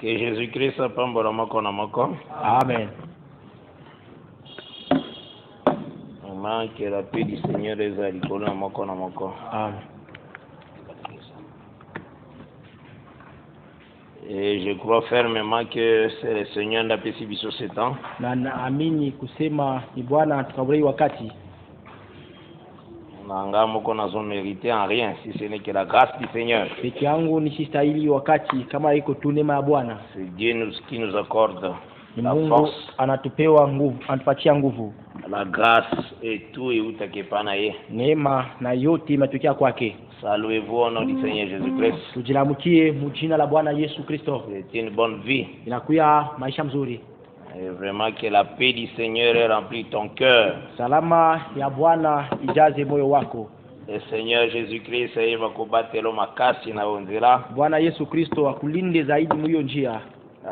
Que Jésus-Christ apambola moko na moko. Amen. Que la paix du Seigneur est à l'école na moko na moko. Amen. Et je crois fermement que c'est le Seigneur d'apesi biso ce temps. Na naamini kusema ni Bwana atukaburi wakati. Nanga moko na zone mérité en rien si ce n'est que la grâce du Seigneur. Peke yangu nisistahili wakati kama iko tu neema ya Bwana. C'est Dieu qui nous accorde la Mungu force, anatupewa nguvu, anatupatia nguvu. la grâce et tout et utakepana ye. Neema na yote imetokea kwake. Saluez-vous au nom du Seigneur Jésus-Christ. Tujilamukie mjina la Bwana Yesu Kristo. C'est une bonne vie. Inakuya maisha mzuri. Et vraiment que la paix du Seigneur ait rempli ton cœur. Salama ya Bwana ijaze moyo wako. Le Seigneur Jésus-Christ va kubatelo makasi na onzela. Bwana Yesu Kristo akulinde zaidi mwiyo njia.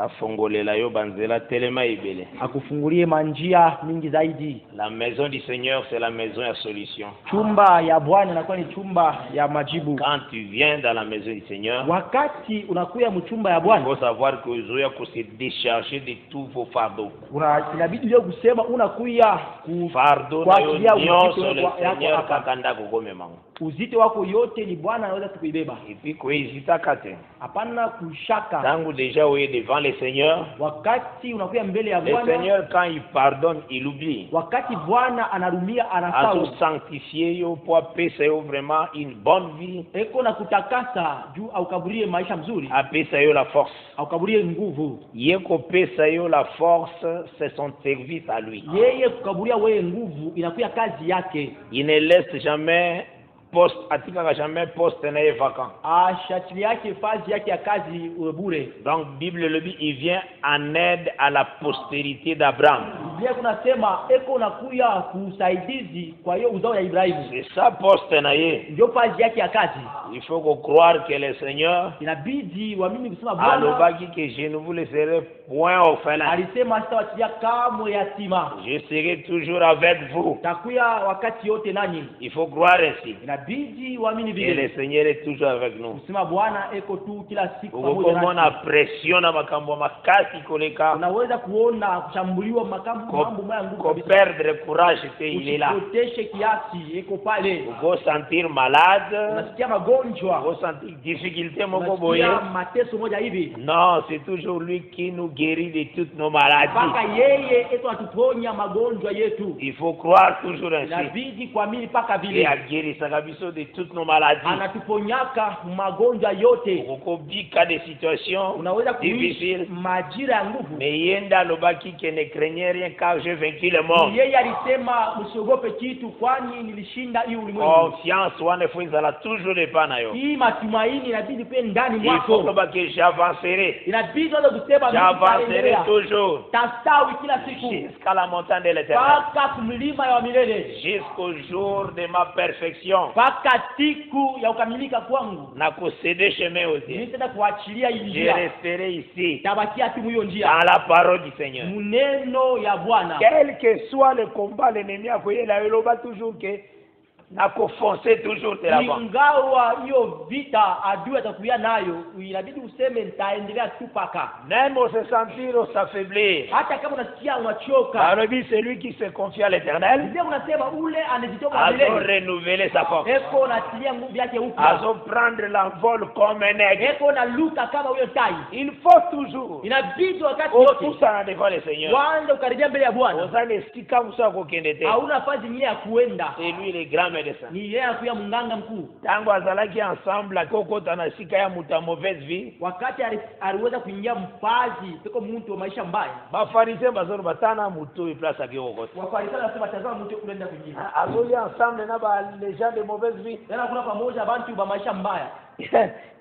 Afongolela yo banzela telema ibele. Akufungulie manjia mingi zaidi. La maison du Seigneur c'est la maison à solution. Chumba ya Bwana inakuwa ni chumba ya majibu. Quand tu viens dans la maison du Seigneur, Wakati unakuya mchumba ya Bwana, il faut savoir que uzoea que se décharger de tous vos fardeaux. inabidi leo kusema unakuya Fardeau na yo nyonso le Seigneur kakanda kugome mangu. Uzito wako yote ni Bwana anaweza kuibeba. Et puis kuhezita kate. Hapana kushaka. Tangu déjà oui devant le Seigneur. Wakati unakuya mbele ya Le Bwana, Seigneur quand il pardonne, il oublie. wakati Bwana anarumia À anasahau. tout sanctifier yo pour pesa yo vraiment une bonne vie. Eko na kutakasa juu au kaburie maisha mzuri. A pesa yo la force. Au kaburie nguvu. Yeko pesa yo la force, c'est son service à lui. Yeye kukaburia wewe nguvu inakuya kazi yake. Il ne laisse jamais poste, atika jamais poste na vacant. Shati yake fazi yake ya kazi bure. Donc Bible le dit, il vient en aide à la postérité d'Abraham. Biblia kunasema eko nakuya kusaidizi kwa hiyo uzao ya Ibrahimu. C'est ça poste na ye. Ndio fazi yake ya kazi. Il faut croire que le Seigneur Inabidi waamini kusema Bwana alobaki que je ne vous laisserai point orphelin. alisema sitawatia kamwe yatima. Je serai toujours avec vous. Takuya wakati yote nanyi. Il faut croire ainsi. Inabidi waamini Et vile. le Seigneur est toujours avec nous. Kusema Bwana eko tu kila siku pamoja Comment on nasi. a pression na makambo makasi koleka. Unaweza kuona kushambuliwa mambo maya nguvu Ko kabisa. perdre courage que il est là. Usipoteshe kiasi eko pale. Vous sentir malade. Unasikia magonjwa. Vous sentir difficulté moko boye. Unasikia mateso moja hivi. Non, c'est toujours lui qui nous guérit de toutes nos maladies. Paka yeye eko atuponya magonjwa yetu. Il faut croire toujours ainsi. Inabidi kuamini paka Et vile. à guérir biso de toutes nos maladies. Anatuponyaka magonjwa yote. Ukobika des situations Unaweza kuishi difficiles. majira ya nguvu. Mais yenda lobaki que ne craignez rien car j'ai vaincu le monde. Yeye alisema msiogope kitu kwani nilishinda hii ulimwengu. Confiance wane fuizala toujours epana yo. Hii matumaini inabidi pe ndani Il faut mwako. lobaki j'avancerai. Inabidi wewe kusema J'avancerai toujours. tastawi kila siku. Jusqu'à la montagne de l'Éternel. Paka kumlima ya milele. Jusqu'au jour de ma perfection. Paka siku ya ukamilika kwangu. Na kusede chemin aussi. Nitaenda kuachilia hii Je njia. resterai ici. Tabakia tu hiyo njia. Dans la parole du Seigneur. Muneno ya Bwana. Quel que soit le combat, l'ennemi a voyé la loba toujours que na kufoncer toujours de l'avant. Ingawa hiyo vita adui atakuya nayo, inabidi useme nitaendelea tu paka. Même au se sentir au s'affaiblir. Hata kama unasikia unachoka. Alors dit celui qui se confie à l'Éternel. Ndio unasema ule anajitoa A milele. renouveler sa force. Eko natilia nguvu yake A upya. prendre l'envol comme un aigle. Eko na luka kama huyo tai. Il faut toujours. Inabidi wakati Au wote tout ça devant le Seigneur. kwanza ukaribia mbele ya Bwana. Ozane stika musa kokendete. Hauna nafasi nyingine ya kuenda. C'est lui le grand médecin. Ni yeye akuya munganga mkuu. Tango azalaki ensemble akokota na sika ya muta mauvaise vie. Wakati aliweza kuingia mpazi peko mtu wa maisha mbaya. Bafarisien bazoro batana mutu place akokota. Wafarisayo wanasema tazama mtu kuenda kuingia. Azoli ensemble na ba les gens de mauvaise vie. Tena kuna pamoja bantu ba maisha mbaya.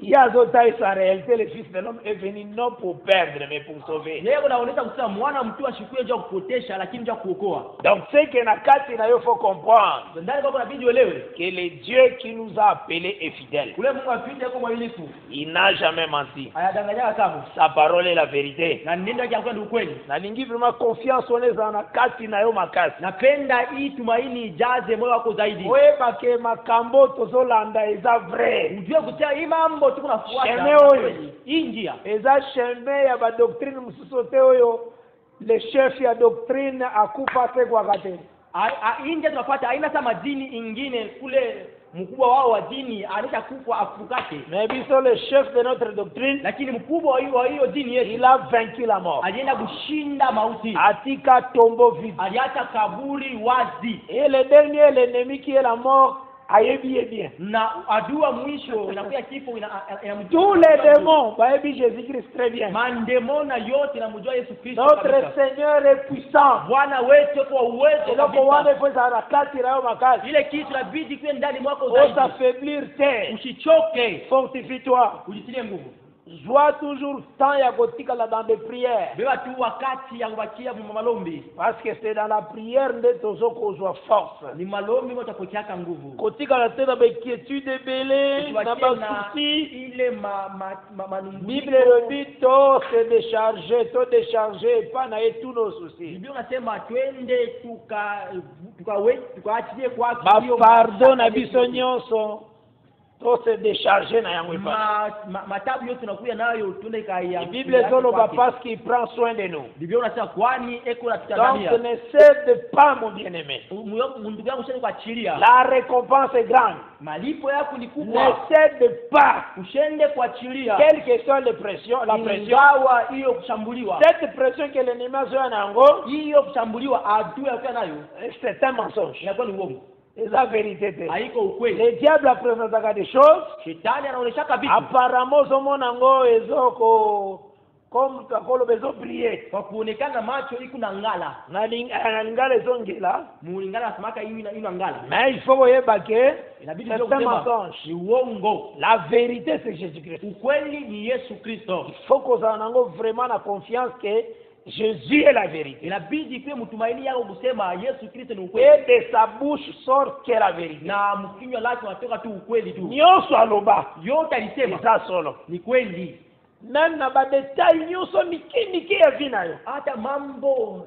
Il y a d'autres en réalité le fils de l'homme est venu non pour perdre mais pour sauver. Yeye anaonyesha kusema mwana mtu ashikue nje kupotesha lakini nje kuokoa. Donc c'est que na kati na yo faut comprendre Ndani kwa inabidi uelewe que le Dieu qui nous a appelés est fidèle. kule Mungu apite yuko mwaminifu. Il n'a jamais menti. Hayadanganya kama. Sa parole est la vérité. Na nenda yake kwenda ukweli. Na ningi vraiment confiance oneza na kati na yo makasi. Napenda hii tumaini ijaze moyo wako zaidi. Wewe bake makambo tozolanda eza vrai. Ujue kutia hii mambo tuko nafuata Chemin oyo. hii njia eza chemin ya ba doctrine mususu te oyo le chef ya doctrine akufa te kwa kate. hii njia tunafuata haina sama dini ingine kule mkubwa wao wa dini anaisha kufa afukake. Mais biso le chef de notre doctrine, Lakini mkubwa wa hiyo dini yetu il a vaincu la mort. alienda kushinda mauti. Atika tombeau vide. Aliacha kaburi wazi. Et le dernier, l'ennemi qui est la mort, ayebi bien. Na adua mwisho inakuja kifo Tous les démons, ayebi Jésus-Christ très bien. mandemona yote inamjua Yesu Kristo. Notre Seigneur est puissant. Bwana wetu kwa uwezo Et donc, on va faire ça à la carte, il y a makasi. ile kitu inabidi kiwe ndani mwako On zaidi. s'affaiblir, terre. Usichoke, Fortifie-toi. ujitilie nguvu. Joie toujours temps ya kotika la dans des prières. Beba tu wakati ya kubakia mu malombi. Parce que c'est dans la prière nde tozo kozwa force. Ni malombi ngo tapokeaka nguvu. Kotika la tête avec inquiétude belé, na ba souci. Ile manunguniko. Bible le dit to se décharger pas na tous nos soucis. Biblia unasema twende tukaachilie kwake Ba pardon na biso nyonso. To se décharger na yango ipa. Matabu yote tunakuya nayo twende kaya. Bible zolo ba parce qu'il prend soin de nous. Biblia unasema kwani eko natutazamia. Donc ne cède pas mon bien-aimé. Ndugu yangu usiende kuachilia. La récompense est grande. Malipo yako ni kubwa. Ne cède pas. Usiende kuachilia. Quelle que soit la pression, ingawa hiyo kushambuliwa. Cette pression que l'ennemi a sur nango, hiyo kushambuliwa adui yako nayo. C'est un mensonge. Inakuwa ni uongo. C'est la vérité. Le diable a présenté des choses. Shetani anaonesha kabisa. Apparemment somo nango ezoko comme takolo bezo prier. Kwa kuonekana macho iko na ngala. Na ngala ezongela. Mulingana asemaka ina ngala. Mais il faut voyer que inabidi c'est un mensonge. Ni uongo. La vérité c'est Jésus-Christ. Ukweli ni Yesu Kristo. Il faut qu'on ait vraiment la confiance que Jésus est la vérité. Inabidi pia mtumaini yako kusema Yesu Kristo ni ukweli. Et de sa bouche sort que la vérité. Na mkinywa lake unatoka tu ukweli tu. Nyonso aloba. Yote alisema. Za solo. Ni kweli. Même na ba detail nyonso miki ya vinayo. Hata mambo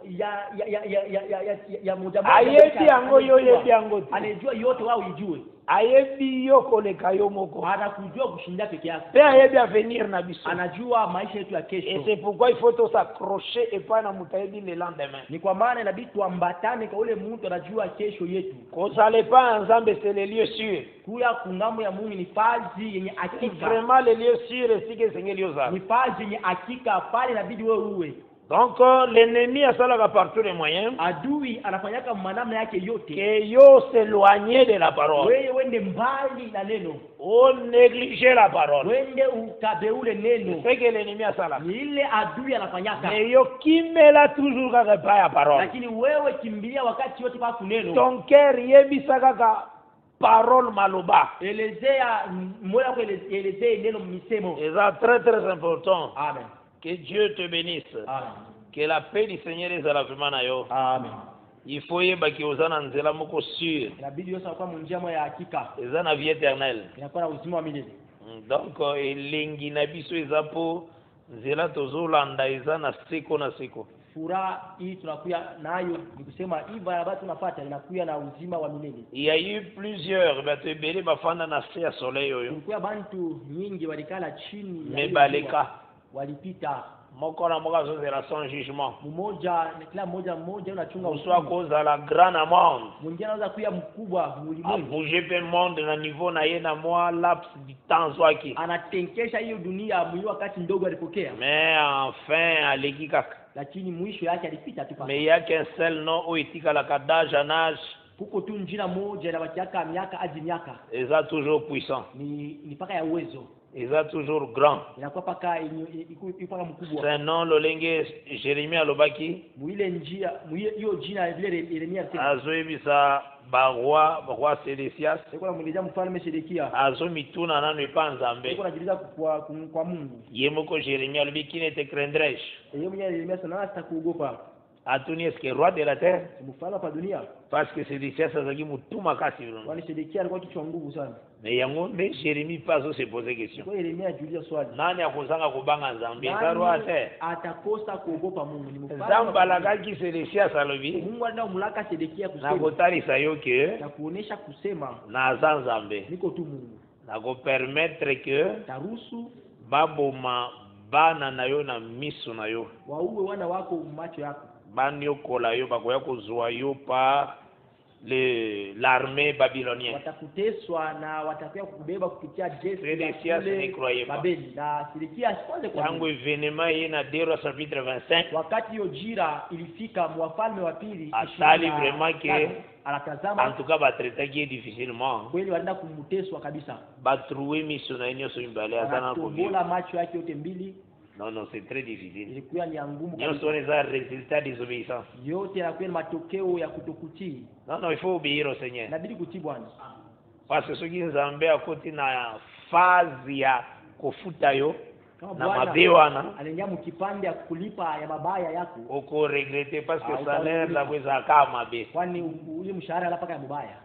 ya moja moja. Ayebi yango yo yebi yango. Anejua yote wao ijue. Ayebi yo koleka yo moko. Anakujua kushinda peke yake. Pe ayebi avenir na biso. Anajua maisha yetu ya kesho. Et c'est pourquoi il faut s'accrocher et pas na mutaebi le lendemain. Ni kwa maana inabidi tuambatane kwa ule mtu anajua kesho yetu. Kozale pas ensemble c'est le lieu sûr. Kuya kungambo ya Mungu ni fazi yenye hakika. Vraiment le lieu sûr c'est que c'est lieu ça. Ni fazi yenye hakika pale inabidi wewe uwe. Donc l'ennemi a salaka par tous les moyens. Adui anafanyaka manamna yake yote. Que yo s'éloigner de la parole. Wewe wende mbali na neno. On néglige la parole. Wende utabeule neno. C'est que l'ennemi a salaka. Ni ile adui anafanyaka. Mais yo kimela toujours kaka pa ya parole. Lakini wewe kimbilia wakati yote pa kuneno. Ton cœur yebisa kaka parole maloba. Elezea moyo wako elezea neno misemo. C'est très très important. Amen. Que Dieu te bénisse. Amen. Que la paix du Seigneur est à la vraiment na yo. Amen. Il faut yebaki ozana nzela moko sûr. Inabidi yote kwa munjia moya hakika. Ezana vie éternelle. Inakuwa na uzima wa milele. Donc elengi na biso ezapo nzela tozolanda ezana siko na siko. Furaha hii tunakuya nayo ni kusema hii barabara tunafuata inakuya na uzima wa milele. Il y a eu plusieurs batebele bafanda na se ya soleil oyo. Kulikuwa bantu nyingi walikala chini ya mebaleka walipita moko na moko azozela sans jugement. Mmoja kila mmoja unachunga uswa koza la grand amende. Mwingine anaweza kuya mkubwa ulimwengu. Bouger pe monde na niveau na ye na moi laps du temps zwaki. Anatenkesha hiyo dunia mwi wakati ndogo alipokea. Mais enfin aleki kaka. Lakini mwisho yake alipita tu. Mais ya qu'un seul nom o etika la kadage en âge. Kuko tu njina moja na wakiaka miaka hadi miaka. Eza toujours puissant. Ni paka ya uwezo. Eza toujours grand. Inakuwa paka ipaka mkubwa. C'est non lolenge Jérémie alobaki. Muile njia hiyo jina vile Yeremia alisema. Azoebisa roi Sédécias. Eko na mweleza mfalme Sedekia. Azo mituna nanu epa Nzambe. Eko najiuliza kwa Mungu. Yemoko Jérémie alobaki ne te craindrais. Yeye mwenyewe Yeremia sana hatakuogopa. Atuni est-ce que roi de la terre? Mfalme pa dunia. Parce que Sédécias azaki mutuma kasi vraiment. Wani Sedekia alikuwa kichwa nguvu sana. Mais yango nde Jérémie pas se poser question. Kwa Yeremia ajiuliza swali. Nani akozanga kubanga Nzambe za roi terre? Atakosa kuogopa Mungu ni mfalme. Nzambe alakaki Sédécias alobi. Mungu alina umlaka Sedekia kusema. Na kotalisa yo ke na kuonesha kusema na Nzambe. Niko tu Mungu. na ko permettre que taruhusu baboma bana na yo na miso na yo waue wana wako macho yako baniokola yo bakoya kozwa yo par l'armée babylonienne. watakuteswa na watakuwa kukubeba kupitia jeshi Sédécias ne croyait pas. Babeli na Sedekia kwanza Tango événement yi na Dero chapitre 25 wakati hiyo jira ilifika mwafalme wa pili asali vraiment que en anatazama tout cas batraitaki difficilement kweli walienda kumteswa kabisa batrouwe miso na nyonso mibale azana kobi. anatombola macho yake yote mbili Non, c'est très difficile. ilikuwa ni ngumu Nyonso on eza résultat désobéissance. yote yanakuwa ni matokeo ya kutokutii Non, il faut obéir au Seigneur. inabidi kutii Bwana Parce que soki nzambe akoti na phase ya kofuta yo kama na Bwana mabe wana aliingia mkipande ya kulipa ya mabaya yako oko regrette parce que Ah, salaire utakulipa. la kweza kama mabe. kwani ule mshahara alapaka ya mabaya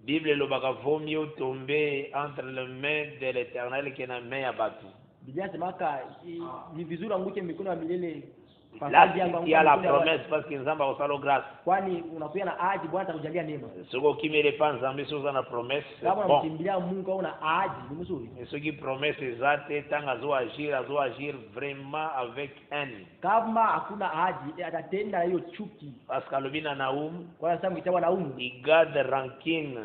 Bible lobaka vaut mieux tomber entre les mains de l'Éternel que na main ya batu. Biblia inasemaka ni vizuri anguke mikono ya milele Là il y a la promesse parce que nzamba osalo grâce. kwani unakuwa na ahadi Bwana atakujalia neema Soko kimele pa nzambe soza na promesse. kama Bon. unamkimbilia Mungu au na ahadi ni mzuri Et ceux qui promettent ezate tanga zo agir vraiment avec haine. kama hakuna ahadi atatenda hiyo chuki Parce que Lobina Naoum, kwa sababu kitabu Naumu il garde rancune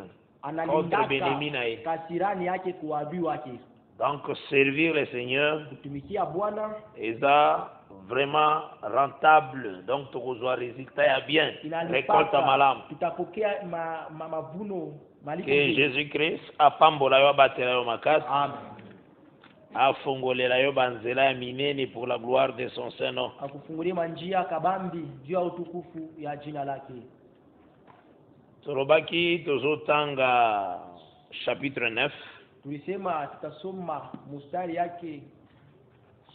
contre Benjamin. analindaka kasirani yake kuadui wake Donc servir le Seigneur kutumikia Bwana est vraiment rentable. Donc tu reçois résultat ya bien. Récolte malam. tutapokea mavuno malipo Que mengi. Jésus-Christ apambola yo batela yo makasi. Amen. Afongolela yo banzela ya minene pour la gloire de son Saint-Nom. Akufungulie manjia kabambi juu ya utukufu ya jina lake. Torobaki tozotanga chapitre 9. Tulisema tutasoma mstari yake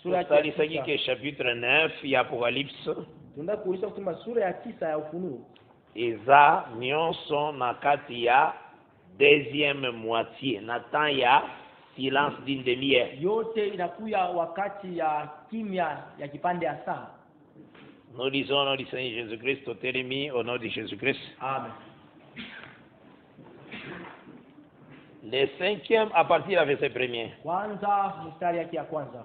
sura Mstari ya saki 9. ke chapitre 9 ya Apocalypse. Tunaenda kuuliza kusoma sura ya 9 ya Ufunuo. Eza nyonso na kati ya deuxième moitié. Na temps ya silence d'une demi-heure. Yote inakuya wakati ya kimya ya kipande ya saa. Nous disons au nom du Seigneur Jésus-Christ, au télémi, au nom de Jésus-Christ. Amen. Le cinquième à partir du verset premier. Kwanza mstari yake ya kwanza.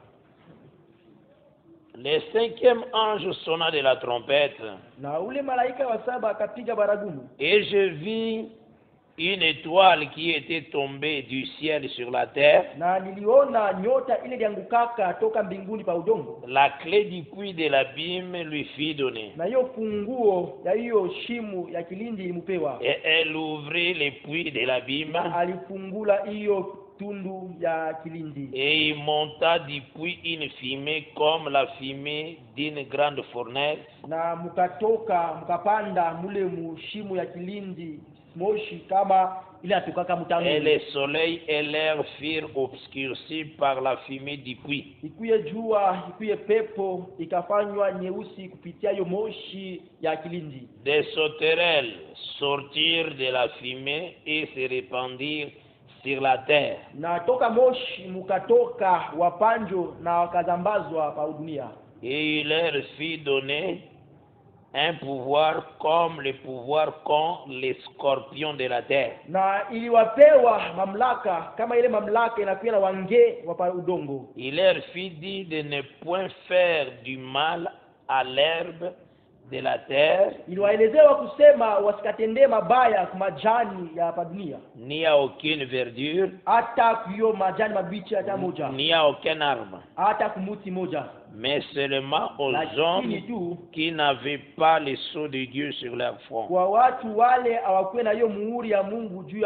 Le cinquième ange sonna de la trompette. Na ule malaika wa saba akapiga baragumu. Et je vis une étoile qui était tombée du ciel sur la terre. Na niliona nyota ile iliangukaka toka mbinguni pa udongo. La clé du puits de l'abîme lui fut donnée. Na hiyo funguo ya hiyo shimu ya kilindi ilimupewa. Et elle ouvrit les puits de l'abîme. Na alifungula hiyo tundu ya kilindi. Et il monta du puits une fumée comme la fumée d'une grande fournaise. Na mukapanda mule mushimu ya kilindi moshi kama ile atokaka Et mtangu. le soleil et l'air furent obscurcis par la fumée du puits. Ikuye jua, ikuye pepo, ikafanywa nyeusi kupitia hiyo moshi ya kilindi. Des sauterelles sortirent de la fumée et se répandirent sur la terre. Na toka moshi mukatoka wapanjo na wakazambazwa pa dunia. Et il leur fut donné un pouvoir comme le pouvoir qu'ont les scorpions de la terre. Na iliwapewa mamlaka kama ile mamlaka inakuwa na wange wa udongo. Il leur fut dit de ne point faire du mal à l'herbe de la terre, Iliwaelezewa kusema wasikatendee mabaya kwa majani ya hapa dunia. ni à aucune verdure, Hata hiyo majani mabichi hata moja. ni à aucun arbre, Hata kumuti moja. mais seulement aux Lakini hommes tu qui n'avaient pas le sceau de Dieu sur leur front. kwa watu wale hawakuwa na hiyo muhuri ya Mungu juu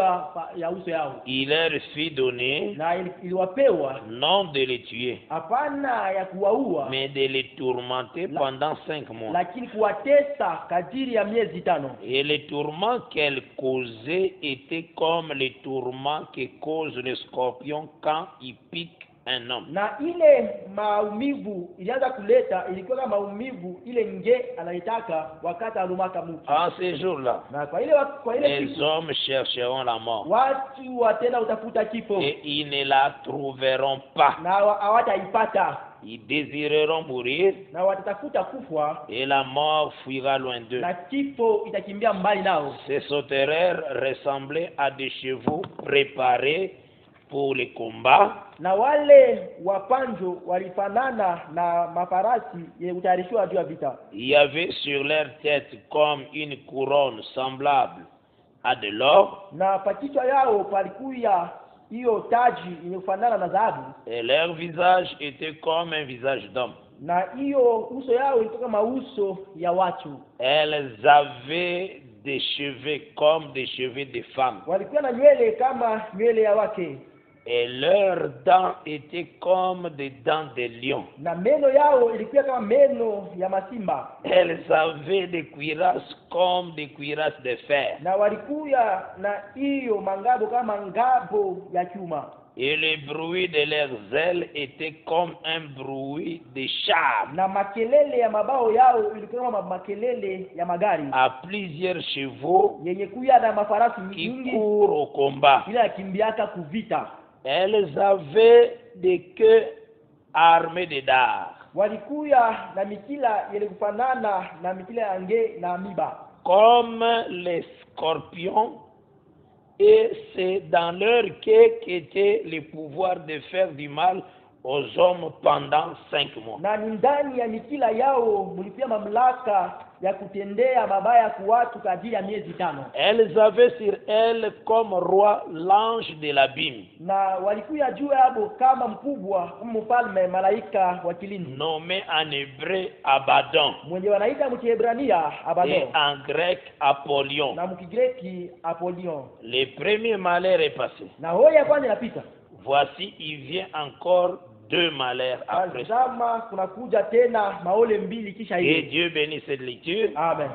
ya uso yao. Il leur fut donné Na iliwapewa non de les tuer, hapana ya kuwaua, mais de les tourmenter pendant 5 mois. lakini kuwatesa kadiri ya miezi 5. Et les tourments qu'elle causait étaient comme les tourments que cause le scorpion quand il pique un homme. Na ile maumivu ilianza kuleta ilikuwa kama maumivu ile nge anaitaka wakati alumaka mtu. En ces jours-là, Na kwa ile les siku hommes chercheront la mort watu watenda utafuta kifo et ils ne la trouveront pas. na hawataipata, Ils désireront mourir na watatafuta kufa et la mort fuira loin d'eux. na kifo itakimbia mbali nao. Ces sauterelles ressemblaient à des chevaux préparés pour les combats. Na wale wapanjo walifanana na mafarasi yenye kutayarishiwa juu ya vita. Il y avait sur leur tête comme une couronne semblable à de l'or. Na pakichwa yao palikuya hiyo taji yenye kufanana na dhahabu. Et leur visage était comme un visage d'homme. Na hiyo uso yao ilikuwa kama uso ya watu. Elles avaient des cheveux comme des cheveux de femmes. Walikuwa na nywele kama nywele ya wake. Et leurs dents étaient comme des dents de lion. Na meno yao ilikuwa kama meno ya masimba. Elles avaient des cuirasses comme des cuirasses de fer. Na walikuwa na hiyo mangabo kama ngabo ya chuma. Et le bruit de leurs ailes était comme un bruit de chars. Na makelele ya mabao yao ilikuwa kama makelele ya magari. À plusieurs chevaux Yenye kuya na mafarasi qui mingi courent au combat. ila yakimbiaka kuvita. Elles avaient des queues armées de dards. Walikuya na mikila yenye kufanana na mikila ya nge na miba. Comme les scorpions. Et c'est dans leur queue qu'était le pouvoir de faire du mal aux hommes pendant 5 mois. Na ni ndani ya mikila yao mulipia mamlaka ya kutendea mabaya kwa watu kwa ajili ya miezi 5. Elles avaient sur elles comme roi l'ange de l'abîme. Na walikuya juu yao kama mkubwa, kama mfalme malaika wa kilindi. Nommé en hébreu Abaddon. Mwenye wanaita mkiebrania Abaddon. Et en grec Apollyon. Na mkigreki Apollyon. Le premier malheur est passé. Na hoya kwanza inapita. Voici il vient encore 2 malheurs après. Tazama kunakuja tena maole mbili kisha Et hiyo. Dieu bénit cette lecture. Amen.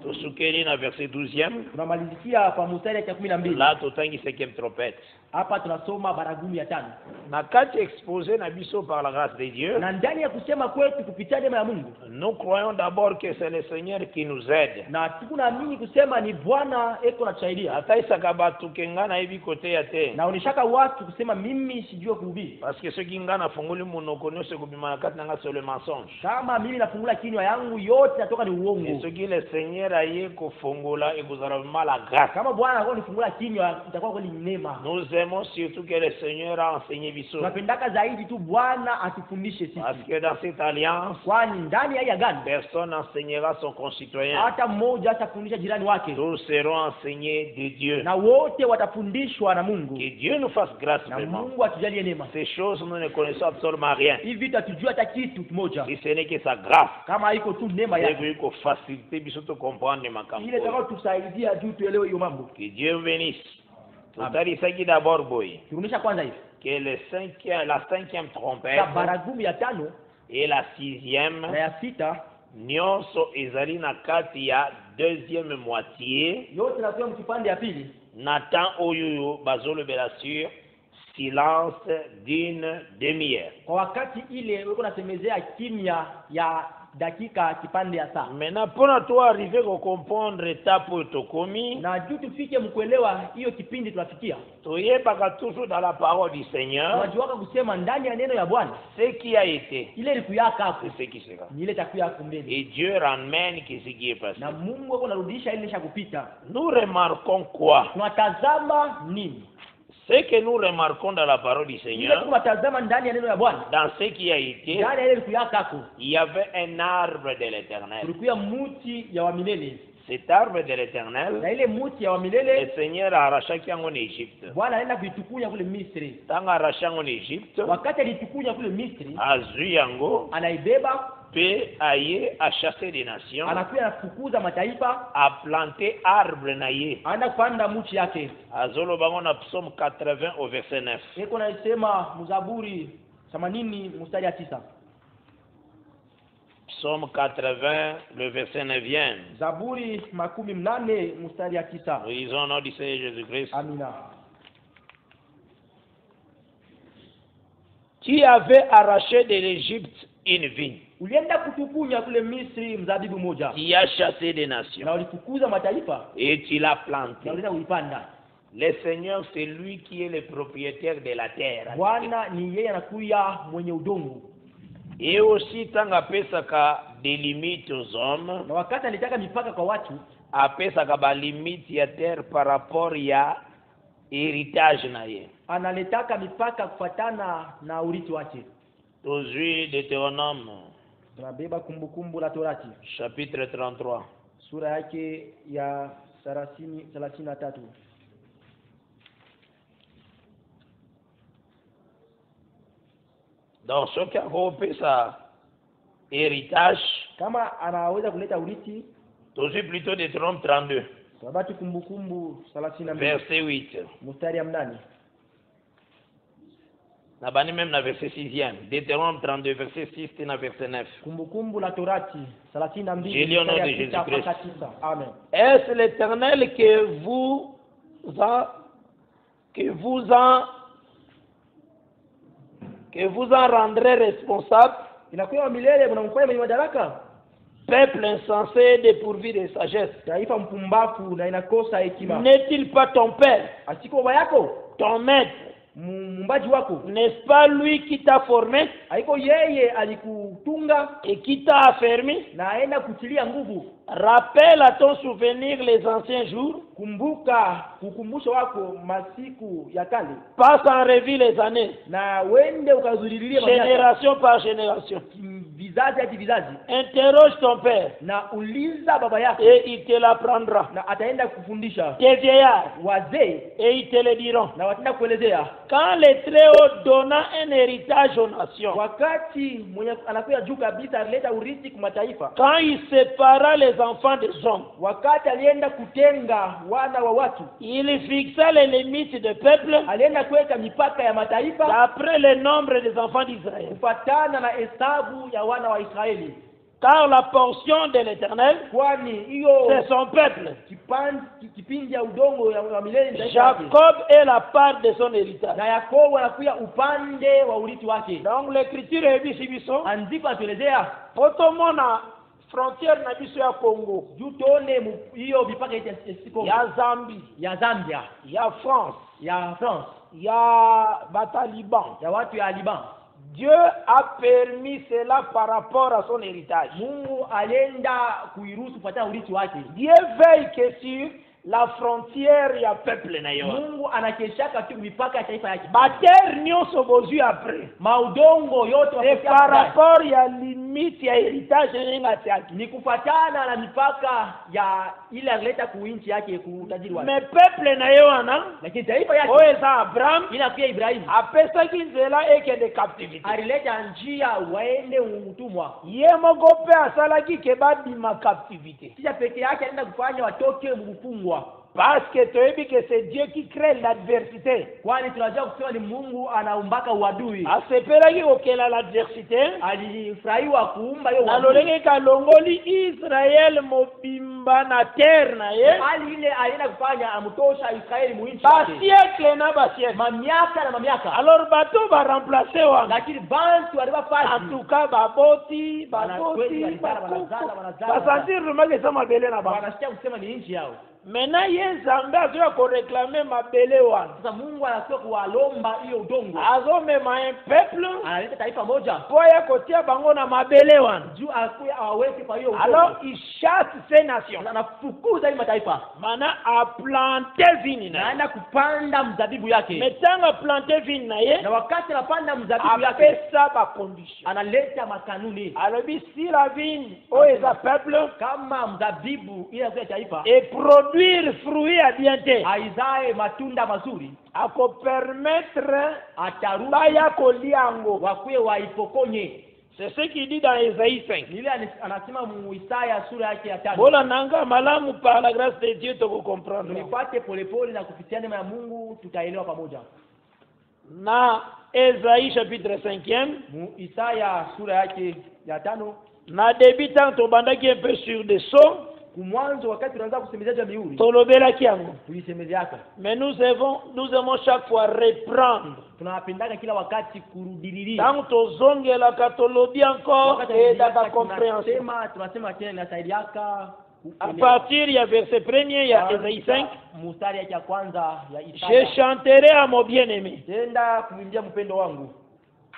Tusukeni na verset 12e. Tunamalizikia kwa mstari ya 12. Là totangi 5e trompette. Hapa tunasoma baragumu ya 5. Na kati exposé na biso par la grâce de Dieu. Na ndani ya kusema kwetu kupitia neema ya Mungu. Nous croyons d'abord que c'est le Seigneur qui nous aide. Na tunaamini kusema ni Bwana eko natusaidia. Hata isaka batu kengana hivi kote ya te. Na unishaka watu kusema mimi sijue kuhubiri. Parce que ceux qui ngana funguli munoko nyose kubimana kati nanga c'est le mensonge. Kama mimi nafungula kinywa yangu yote natoka ni Et uongo. ceux qui le Seigneur aye kufungula et vous aurez mal la grâce. Kama Bwana anakuwa nifungula kinywa itakuwa kweli neema. Nous aimons surtout que le Seigneur a enseigné biso. Tunapendaka zaidi tu Bwana atufundishe sisi. Parce que dans cette alliance, Kwani ndani ya hii agano personne n'enseignera son concitoyen. hata mmoja atafundisha jirani wake. Tous seront enseignés de Dieu. Na wote watafundishwa na Mungu. Que Dieu nous fasse grâce Na vraiment. Mungu atujalie neema. Ces choses, nous ne connaissons absolument rien. Hivi vitu hatujui hata kitu kimoja. Si ce n'est que sa grâce. Kama haiko tu neema Et yake. puis, qu'on facilite biso to comprendre makambo. Ile itakao tusaidia juu tuelewe hiyo mambo. Que Dieu bénisse. Tutalisaki d'abord boy. Turudisha kwanza hivi. Que la cinquième trompette Kwa baragumu ya 5 et la 6e na ya 6 nyonso ezali na kati ya deuxième moitié. yote nakuwa mkipande ya pili. Na temps oyo bazolobela sur silence d'une demi-heure. Kwa wakati ile uko nasemezea kimya ya dakika kipande ya saa. Maintenant pona to arriver ko comprendre étape tokomi. Na juu tufike mkuelewa hiyo kipindi tunafikia. Toyebaka toujours dans la parole du Seigneur. Tunajiwaka kusema ndani ya neno ya Bwana. Ce qui a été, Ile ilikuyaka hapo. c'est ce qui sera. Ni ile takuya kumbele. Et Dieu ramène ce qui est passé. Na Mungu ako narudisha ile kupita. Nous remarquons quoi? Tunatazama nini? Ce que nous remarquons dans la parole du Ile Seigneur, tunatazama ndani ya neno ya Bwana. dans ce qui a été, Ndani ya ile ilikuyaka hapo. il y avait un arbre de l'Éternel. Kulikuwa muti ya wamilele. Cet arbre de Na l'Éternel, ile muti ya le wamilele Seigneur a arraché en Égypte. Bwana anaenda kuitukunya kule Misri. Tant arraché en Égypte, Wakati alitukunya kule Misri, azui yango, anaibeba, pe aye a chasser des nations, anakuja anafukuza mataifa, a planté arbre na ye. anaenda kupanda muchi yake. Azolo bango na psaume 80 au verset 9. Eko naisema Mzaburi 80 mstari ya 9. Psaume 80, le verset 9e. Zaburi 80 mstari ya 9. Nous lisons au nom du Seigneur Jésus-Christ. Amina. Qui avait arraché de l'Égypte une vigne, Ulienda kutukunya kule Misri mzabibu moja. qui a chassé des nations, Na ulifukuza mataifa et tu l'as na planté. ulienda kuipanda. Le Seigneur, c'est lui qui est le propriétaire de la terre. Bwana ni yeye anakuya mwenye udongo. Et aussi, tant apesaka des limites aux hommes, Na wakati alitaka mipaka kwa watu, apesaka ba limite ya terre par rapport ya héritage naye. analetaka mipaka kufatana na urithi wake. Aujourd'hui, Deutéronome, Tunabeba kumbukumbu la Torati, chapitre 33. sura yake ya 33. Donc, ce qui a groupé sa héritage, Kama anaweza kuleta urithi, aujourd'hui plutôt Deutéronome 32, tunabaki kumbukumbu 32 verset 8. mstari ya 8. Nabani même na verset 6e. Deutéronome 32, verset 6 na verset 9. Kumbukumbu la Torati 32 J'ai lu au nom de mstari ya 6 Jésus-Christ. mpaka 9. Amen. Est-ce l'Éternel que vous en rendrez responsable, Inakuwa milele mnamfanya mwenye madaraka, peuple insensé dépourvu de sagesse? taifa mpumbafu na inakosa hekima. N'est-il pas ton père, Asiko baba yako, ton maître? mumbaji wako? N'est-ce pas lui qui t'a formé Haiko yeye alikutunga et qui t'a affermi? na aenda kutilia nguvu? Rappelle à ton souvenir les anciens jours, Kukumbusha wako masiku ya kale, passe en revue les années, na wende ukazuririe miaka, génération par génération. vizazi hadi vizazi, Interroge ton père na uliza baba yako et il te l'apprendra. na ataenda kufundisha. Tes vieillards Wazee et ils te le diront. na wataenda kuelezea. Quand le Très-Haut donna un héritage aux nations, Wakati mwenye anakuja juu kabisa alileta urithi kwa mataifa, quand il sépara les enfants des hommes, wakati alienda kutenga wana wa watu, il fixa les limites des peuples alienda kuweka mipaka ya mataifa d'après le nombre des enfants d'Israël. kufatana na hesabu ya wana wa Israeli, Car la portion de l'Éternel, kwani hiyo c'est son peuple. kipindi ya udongo ya milele ni taifa lake. Jacob est la part de son héritage. Na Yakobo anakuya upande wa urithi wake. Donc l'écriture est biso Andiko atuelezea potomona frontière na biso ya Congo, juu tuone hiyo mipaka ya Kongo, ya Zambie, ya Zambia, ya France, ya France, ya Bataliban. ya watu ya Liban. Dieu a permis cela par rapport à son héritage. Mungu alienda kuiruhusu kufuatana urithi wake. Dieu veille que sur la frontière ya peuple na yo. Mungu anakeshaka tu mipaka ya taifa yake. Bater nyonso bozwi après. Maudongo yote C'est par rapport ya limite ya héritage yenga tiaki. ni kufuatana na mipaka ya ile alileta kuinchi yake kutajiri wake. Mais peuple na yo wana, Lakini taifa yake oeza Abraham, ila pia Ibrahimu apesaki nzela eke de captivité. alileta njia waende utumwa. Ye moko pe asalaki ke babima captivité. Kisha peke yake anaenda kufanya watoke mkufungwa. Parce que toyebi que c'est Dieu qui crée l'adversité. Kwani tunajua kusema ni Mungu anaumbaka uadui. Asepelaki kokela l'adversité. Alifurahiwa kuumba hiyo uadui. Nalolenge kalongoli Israël mobimba na terre na ye. Hali ile alienda kufanya amtosha Israeli muinchi Ba yake. siècle na ba siècle. Mamiaka na mamiaka. Alors bato ba remplacer wa. Lakini bantu walibafasi. En tout cas baboti, Wanakweli, baboti, wanazala. basantir rumake sa mabele na ba. Wanasikia kusema ni nchi yao. Maintenant ye Nzambe azoya ko réclamer mabele wana. Sasa Mungu anasema kuwalomba hiyo udongo. Azomema un peuple Analeta taifa moja. poya kotia bango na mabele wana. Juu akuya awaweke kwa hiyo udongo. Alors il chasse ces nations. Anafukuza hii mataifa. Mana a planté vini na ye. Naenda kupanda mzabibu yake. Metanga planté vini na ye. Na wakati anapanda mzabibu yake Apesa ba condition. analeta makanuni. Alobi si la vigne oyo eza peuple Kama mzabibu ile ya taifa et produire fruit à bien te aizae matunda mazuri, ako permettre ataruhusu baya kolia yango. wakuye waipokonye. C'est ce qu'il dit dans Isaïe 5. Ile anasema mu Isaya sura yake ya 5. Bola nanga malamu par la grâce de Dieu to comprendre. Tulipate polepole na kupitia neema ya Mungu tutaelewa pamoja. Na Isaïe chapitre 5e Mu Isaya sura yake ya 5 na débutant to bandaki un peu sur des sons kumwanzo, wakati tunaanza kusemezea mihuri tolobelaki yango. tulisemezeaka. Mais nous aimons chaque fois reprendre. Tunapendaka kila wakati kurudililia. Tant tozongelaka tolobi encore et dans ta compréhension. Tunasema tena inasaidiaka À partir ya verset 1er ya Isaïe 5, mstari yake ya kwanza ya je Isaya. chanterai à mon bien-aimé. Tenda kumwimbia mpendo wangu.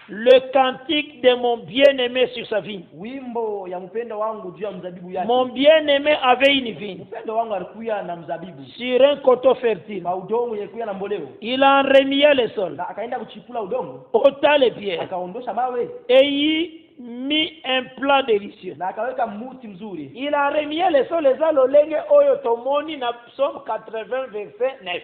le cantique de mon bien-aimé sur sa vigne. wimbo ya mpendo wangu juu ya mzabibu yake. Mon bien-aimé avait une vigne Mpendo wangu alikuya na mzabibu sur un coteau fertile. kwa udongo yekuya na mboleo, Il en remuait le sol, na akaenda kuchipula udongo, ôta les pierres akaondosha mawe et y mit un plat délicieux. na akaweka muti mzuri. Il a remué le sol eza lolenge oyo tomoni na Psaume 80 verset 9.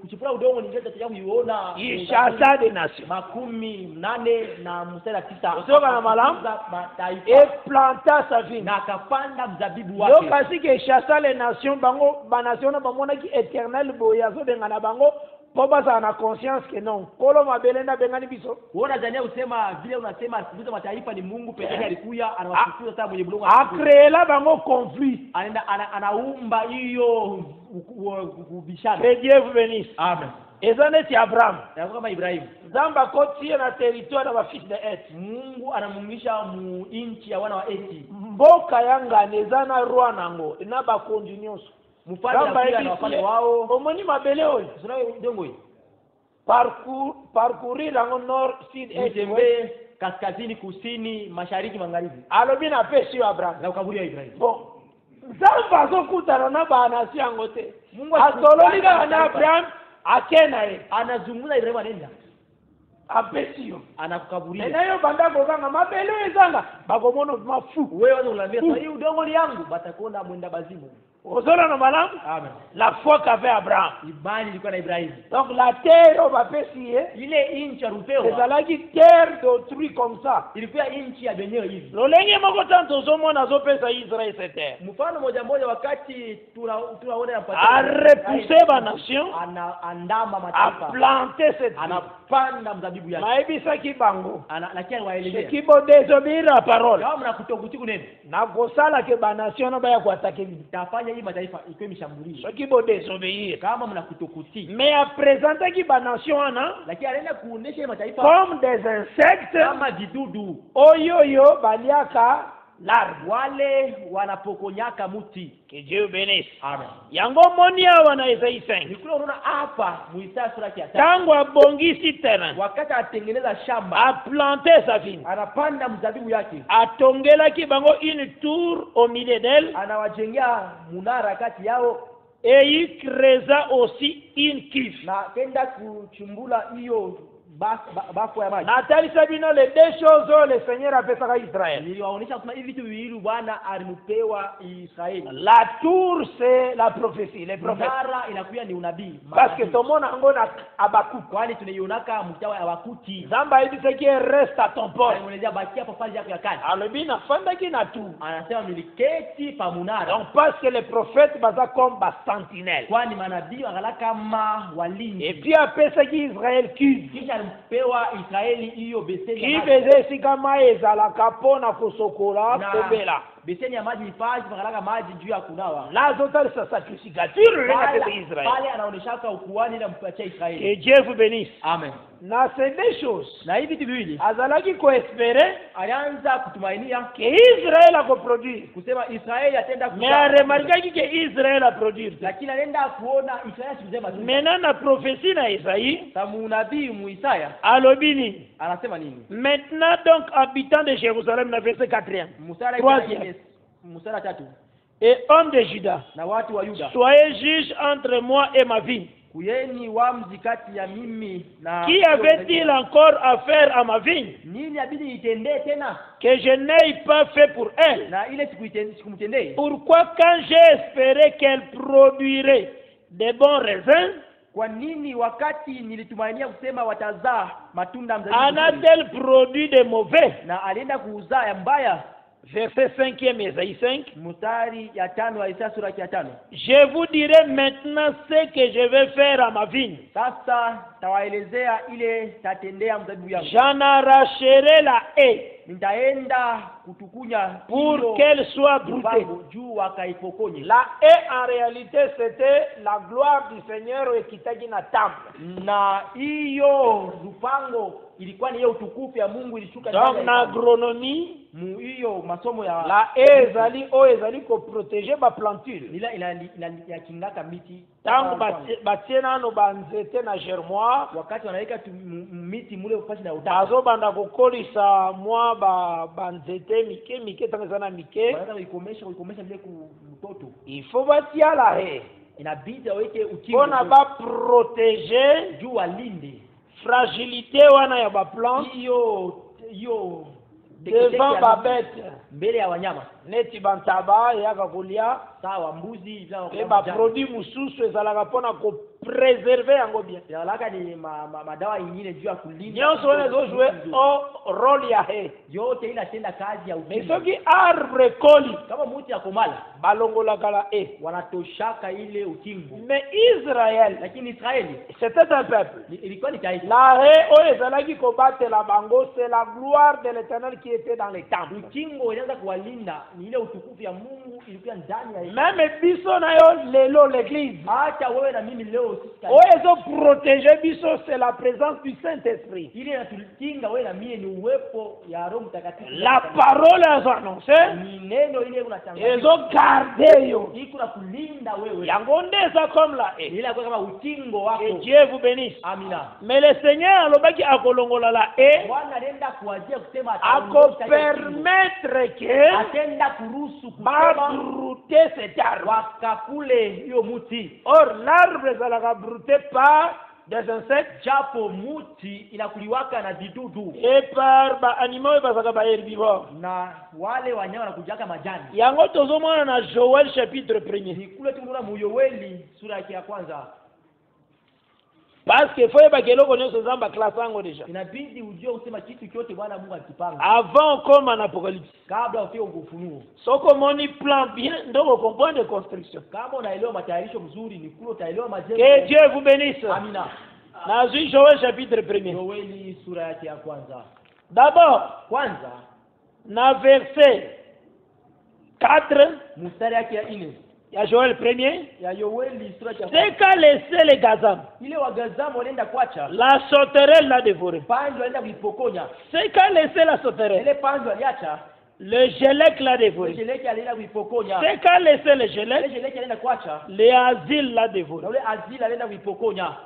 Kuchipula udongo ni njia ya kuiona Il chassa des nations 8:9. Usioka na malamu mataifa et planta sa vigne. na akapanda mzabibu Yo wake. kasi ke chassa les nations bango banation na bamonaki éternel boya zo benga na bango po baza na conscience que non kolo mabelenda bengani biso. Uona Daniel usema vile unasema siku mataifa ni Mungu pekee alikuya anawafukuza sasa mwenye bulongo. Akrela bango conflit. Anaumba hiyo kubishana. Que Dieu vous bénisse. Amen. Ezaneti Abraham. Na kama Ibrahim. Zamba kotie na territoire ba fils de Et. Mungu anamungisha mu inchi ya wana wa Eti. Mboka yanga nezana roi nango na ba continuous. Mfalme na wafalme wao. Omoni mabele oyo. Sura udongo hii. Parcourir lango nord sud Tembe kaskazini kusini mashariki magharibi. Alobi na pesi Abraham. Na ukaburi wa Ibrahim. Bon. Zamba zokutana na bana si angote. Mungu atololi na Abraham akena ye. Anazungumza Ibrahim anenda. Apesio. Anakukaburia. Na hiyo banda goganga mabele ezanga bagomono mafu. Wewe unaniambia sasa hii udongo ni yangu batakuona mwenda bazimu. Ozora na malamu? Amen. La foi qu'avait Abraham. Imani ilikuwa na Ibrahim. Donc la terre au bapesi ile inchi ya rupewa. Ezalaki terre d'autrui comme ça. Ilikuwa inchi ya benyewe hivi. Lolenge moko tanto zomona zopesa Israël cette terre. Mfano moja wakati tunaona yapata. A repousser ba nation. Andama mataifa. A planter cette anapanda mzabibu yake. Maibisa kibango. Lakini waelezea. Kibo désobéir la parole. Kama mnakutokuti kunene. Na gosala ke ba nation na baya kuatake tafanya hii mataifa ikiwa imeshambuliwa. Kibo désobéir. Kama mnakutokuti. Mais a présenter ki ba nation ana. Lakini anaenda kuonesha hii mataifa comme des insectes. Kama vidudu. Oyoyo baliaka l'arbre. Wale wanapokonyaka muti. Que Dieu bénisse. Amen. Yango monia wana Isaïe 5. Nikula unaona hapa Muisaya sura ya 5. Tangu abongisi terrain. Wakati atengeneza shamba. A planter sa vigne. Anapanda mzabibu yake. Atongelaki bango une tour au milieu d'elle. Anawajengea munara kati yao. Et il creusa aussi une cuve. Na kenda kuchumbula hiyo bafu ya maji. Natali Sabino les deux choses le Seigneur a fait à Israël. Niliwaonesha kuna hivi vitu viwili Bwana alimpewa Israeli. La tour c'est la prophétie, les prophètes. Munara inakuwa ni unabii. Parce que tomona ngona Habakkuk. Kwani tunaionaka mtawa ya Habakuki. Zamba hivi ce qui reste à ton poste. Anaelezea baki hapo pale yako ya kazi. Alobina fandaki na tu. Anasema miliketi pa munara. Donc parce que les prophètes baza comme ba sentinelle. Kwani manabii wangalaka kama walinzi. Et puis après ça qui Israël cuve. Pewa Israeli hiyo beseni ya maji. Kibeze sikama ezalaka pona kusokola kobela. Beseni ya maji ipaji makalaka maji juu ya kunawa. Lazo tali sa sacrificature na pete Israël. Pale anaoneshaka ukuani na mpatia Israeli. Que Dieu vous bénisse. Amen. Na ces deux choses. Na hivi vitu viwili. Azalaki ko espérer alianza kutumainia que Israël a produire. Kusema Israeli atenda kuzaa. Mais remarquaki que Israël a produire. Lakini anaenda kuona Israeli sema tu. Maintenant na prophétie na Isaïe. Tamu nabii Muisaya. Alobini. Anasema nini? Maintenant donc habitants de Jérusalem na verset 4e. Musara 3. Et hommes de Juda. Na watu wa Yuda. Soyez juges entre moi et ma vigne. Kuyeni wamzi kati ya mimi na qui avait-il encore à faire à ma vigne? Nini abidi itendee tena? Que je n'ai pas fait pour elle. Na ile sikumtendee. Pourquoi quand j'ai espéré qu'elle produirait de bons raisins? Kwa nini wakati nilitumainia kusema watazaa matunda mzabibu? Ana-t-elle produit de mauvais? Na alienda kuzaa ya mbaya. Verset 5e Isaïe 5. Mstari ya 5 wa Isaya sura ya 5. Je vous dirai maintenant ce que je vais faire à ma vigne. Sasa tawaelezea ile tatendea mzabibu yangu. J'en arracherai la haie. Nitaenda kutukunya pour qu'elle soit broutée. Juu wakaipokonye. La haie en réalité c'était la gloire du Seigneur ekitaki na temple. Na hiyo lupango ilikuwa ni hiyo utukufu ya Mungu ilishuka ndani. Donc na agronomie hiyo masomo ya la haie ezali ko protéger ba planture. Ila kingaka miti tangu batie nano banzete na germoire wakati wanaweka miti mule upasi na utaka bazobanda kokolisa mwa banzete mike tangu sana mike wanataka kuikomesha vile mtoto il faut batia la haie inabidi aweke ukingo pona ba protéger juu walinde fragilité wana ya ba plante hiyo devant ba bête mbele ya wanyama neti bantaba yaka kulia sawa mbuzi e ba produit mususu ezalaka pona ko préserver yango bien yalaka ni madawa ingine juu ya kulinda nyonso wana ezojouer rôle ya haie yote inatenda kazi ya ukingo. mais soki arbre koli kama muti ya komala balongolaka la haie wanatoshaka ile ukingo. mais Israël lakini Israeli c'était un peuple ilikuwa ni taifa la haie oyo ezalaki kobatela bango c'est la gloire de l'Éternel qui était dans les temples. ukingo inaanza kuwalinda ni ile utukufu ya Mungu ilikuwa ndani ya même biso nayo lelo l'église acha wewe na mimi leo sisi oyo ezoprotéger biso c'est la présence du Saint-Esprit. ile inatukinga wewe na mimi ni uwepo ya Roho Mtakatifu. La parole est annoncée ni neno ile unatangaza ezogarde yo iko na kulinda wewe yango nde eza comme la haie. ile kwa kama ukingo wako. Et Dieu vous bénisse. Amina. Mais le Seigneur alobaki akolongola la haie Bwana anaenda kuwajia kusema akopermettre que atenda kuruhusu kusema babrouter cet arbre. wakakule hiyo muti. Or l'arbre ezalaka brouté par des insectes japo muti inakuliwaka na vidudu et par baanimaux oyo bazalaka baherbivore. na wale wanyama wanakujaka majani. Yango tozomona na Joël chapitre 1er. Ni kule tunaona Yoeli sura ya kwanza. Parce que faut yeba keloko nyonso zamba classe yango déjà. Inabidi ujue usema kitu chote Bwana Mungu akipanga. Avant comme en Apocalypse. Kabla ufike ufunuo. Soko moni plan bien ndoko comprendre de construction. Kama unaelewa matayarisho mzuri ni kule utaelewa majengo. Que Dieu vous bénisse. Amina. Nazui Joël chapitre 1er. Yoeli sura yake ya kwanza. D'abord, Kwanza na verset 4 mstari yake ya 4 ya Joël 1er. ya Yoeli sura ya C'est qu'a laissé les gazam. ile wagazamu wanaenda kuacha. La sauterelle l'a dévoré. Panzo wanaenda kuipokonya. C'est qu'a laissé la sauterelle. Ile panzo aliacha. Le gelec l'a dévoré. Jeleki alienda kuipokonya. C'est qu'a laissé le Ile gelec. jeleki alienda kuacha. Le asile l'a dévoré. Na ule azili alienda kuipokonya.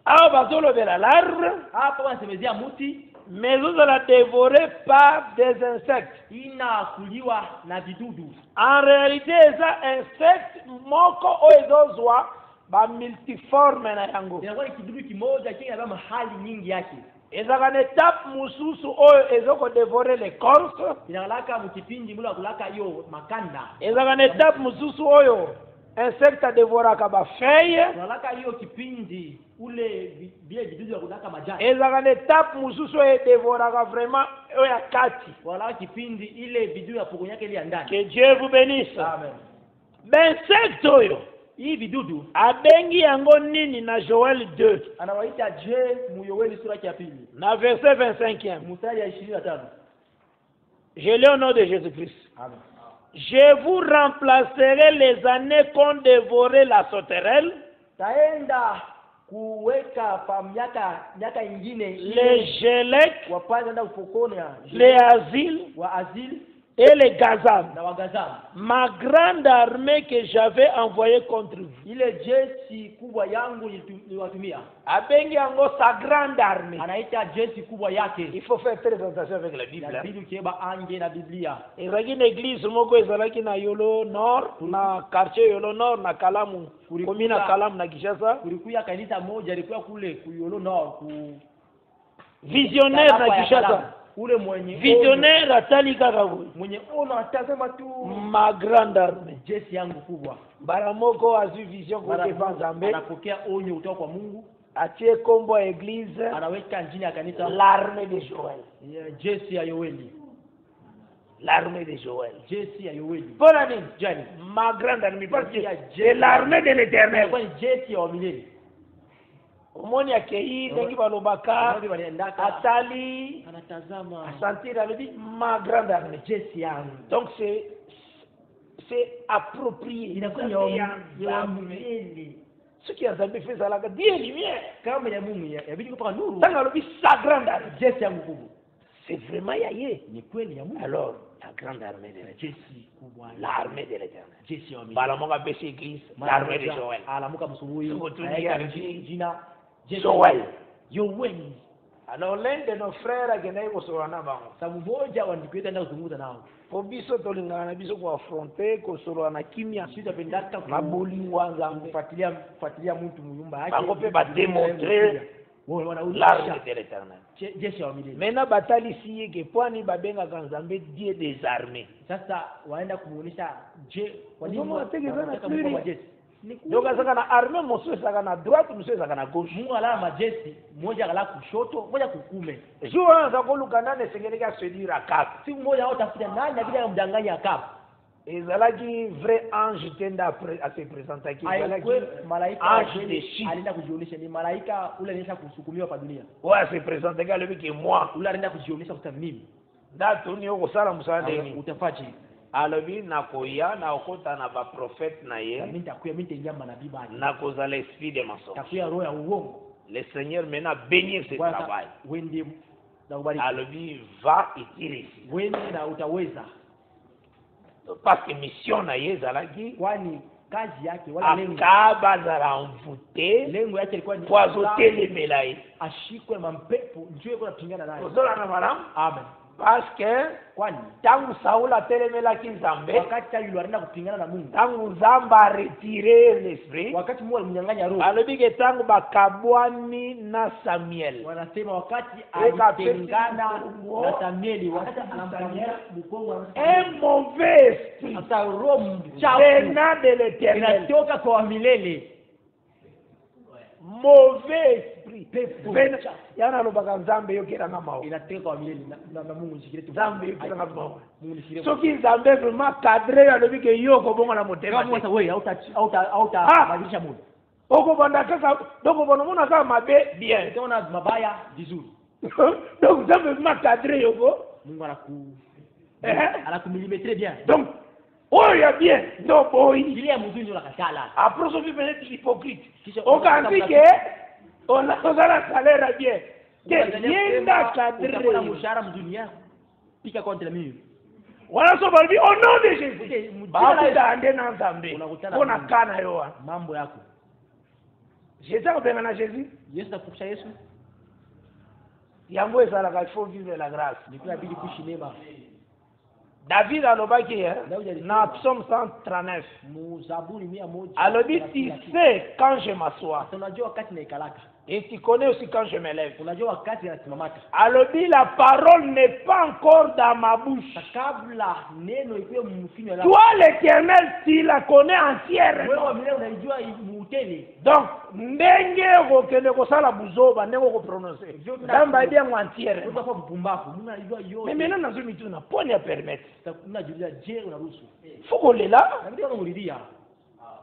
Ah, bazolobela l'arbre. Hapa wanasemezea muti Mais vous allez dévorer par des insectes. inakuliwa na vidudu. En réalité, ça insectes moko oezozwa ba multiforme na yango. Inakuwa ni kidudu kimoja kinabeba mahali nyingi yake. Ezaka na étape mususu oyo ezoko dévorer les corses. Inalaka mkipindi mula kulaka hiyo makanda. Ezaka na étape mususu oyo insecte devoraka ba feuille. Inalaka hiyo kipindi ule vile vidudu ya kulaka majani. Ezaka na étape mususu oyo devoraka vraiment oyo kati. Inalaka kipindi ile vidudu ya poko yake ile ndani. Que Dieu vous bénisse. Amen. Ben insecte oyo Hii vidudu abengi yango nini na Joël 2 anawaita je Yoeli sura ya 2 na verset 25e. mstari ya 25. Je lis au nom de Jésus-Christ. Amen. Je vous remplacerai les années qu'ont dévoré la sauterelle, Taenda kuweka pa miaka ingine les gelecs, wapanza nda upokonya les asiles wa azili et les gazam. na wagazamu. Ma grande armée que j'avais envoyée contre vous. Ile jeshi kubwa yangu niliwatumia. Abengi yango sa grande armée. Anaita jeshi kubwa yake. Il faut faire très attention avec la Bible. Inabidi ukieba ange na Biblia. Ezalaki na église moko ezalaki na Yolo Nord, na quartier Yolo Nord na Kalamu. Komi na Kalamu na Kinshasa. Kulikuwa kanisa moja ilikuwa kule kuyolo Nord ku Visionnaire na Kinshasa. Ule mwenye Visionnaire atali kaka huyo. mwenye ono atasema tu Ma grande armée. jeshi yangu kubwa. Baramoko azu vision kwa Nzambe. Anapokea onyo kutoka kwa Mungu. Atie kombo ya église. Anaweka njini ya kanisa L'armée de Joël. jeshi ya Yoeli. L'armée de Joël. Jeshi ya Yoeli. Bona nini? Jani. Ma grande armée parce que c'est l'armée de l'Éternel. Kwa jeshi ya wamilele. Omoni akei ndengi balobaka Ndio waliendaka. atali Anatazama asentir alobi ma grande armée. jeshi yangu. Donc c'est approprié. Inakuwa ya wamilele. Ce qui a Nzambe fait ça là Dieu lumière. Kama ya Mungu yabidi kupaka nuru. Tanga alobi sa grande armée. Jeshi yangu kubwa. C'est vraiment yaye. Ni kweli ya Mungu. Alors la grande armée de l'éternel, jeshi kubwa, l'armée de l'éternel. jeshi ya milele. Balamonga besi église, l'armée de Joël. Alamuka msubuhi, Subutu anaita ni jina jeshi Joël. Yoeli. Alors l'un de nos frères agendaki kosolana bango Sababu moja wa ndugu yetu anaenda kuzungumza nao. po biso tolingana na biso kuafronte kosolana kimia Sisi tunapendaka na bolingo nzambe kufuatilia mtu mnyumba yake. Bango pe bademontrer wao wanauliza l'armée de l'éternel. jeshi ya milele. maintenant batalisi ye ke pwani babengaka nzambe Dieu des armées. Sasa waenda kumuonesha kwa nini Mungu ategeza na wanataka kweli. Mungu wa jeshi. donc azaka na armée mosusu ezalaka na droite mosusu ezalaka na gauche. Mungu alala majeshi, mmoja alala kushoto, mmoja kukume. jour wana aza koluka nani esengelaki asedire Akabu. Siku moja wao tafuta nani akija kumdanganya Akabu. ezalaki vrai ange tenda asepresentaki ezalaki Malaika ange de Chine. alienda kujionyesha ni malaika ule anaenda kusukumiwa kwa dunia. oyo asepresentaki alobi ke moi Ule anaenda kujionyesha kwa mimi. ndatuni okosala mosala ndeni Utafaje? alobi nakoya nakokota na baprofete na Mimi ye nitakuya mimi nitaingia manabii bali. nakozala esprit de mensonge. Takuya roho ya uongo. le seigneur maintenant bénir ce travail. Wende na ubariki. alobi va itirisi Wende na utaweza. parce que mission na ye ezalaki Kwani kazi yake wala lengo. Akabu azala envoûté Lengo yake ilikuwa ni po azotelemela ye. ashikwe mampepo njoo yuko napingana naye. ozolana malamu Amen. parce que Kwani ntango Sauli atelemelaki nzambe wakati Sauli alienda kupingana na Mungu. ntango nzambe aretire l'esprit Wakati Mungu alimnyang'anya roho. alobi ke ntango bakabwani na Samuel Wanasema wakati Eka alitengana pesi na Samueli, wakati anamkamia mkongo un mauvais esprit hata roho mchafu venant de l'éternel, inatoka kwa milele. mauvais esprit Pepo venant mchafu yana alobaka nzambe yokelanga mawa inatoka kwa milele na Mungu nishikire tu. nzambe yokelanga mawa Mungu nishikire. soki nzambe vraiment cadre alobi ke yo okobonga na motema Kama te. sasa wewe hauta Ah! badilisha Mungu. okobanda kaka donc obona kaka mabe bien Utaona mabaya vizuri. donc nzambe vraiment cadre yoko Mungu Eh. anakumilimetre bien. donc oyo ya bien ndo boyi Ile ya mzuri ndio nakatala. après soki peut-être hypocrite Kisha okanzi ke ozala salaire bien ke yenda Utakuwa cadre mshahara mzuri yako. Pika kontra mimi. wana so balobi au nom de Jésus Okay, bakuta nde na nzambe Unakutana mpona na kana yo wana mambo yako. jésus akobenga na jésus Yesu takukusha Yesu. yango ezalaka il faut vivre la grâce. Ni kuna bidi kuishi neema. David alobaki Daudi alisema, na psaume 139 Muzaburi 100. alobi tu sais quand je m'assois Unajua wakati naikalaka. et tu connais aussi quand je me lève. Unajua wakati nasimamaka. Alobi la parole n'est pas encore dans ma bouche. Kabla neno ikiwe mkinywa Toi l'Éternel tu la connais entièrement. wewe mwenyewe unaijua muutele. Donc ndenge okende kosala buzoba ndenge okoprononcer ndamba bien entière. Unataka mpumbavu, Mungu anajua yote. Mais maintenant nazo mituna poni ya permettre. Unajiuliza je unaruhusu? Faut kolela. Na ndio unamulidia.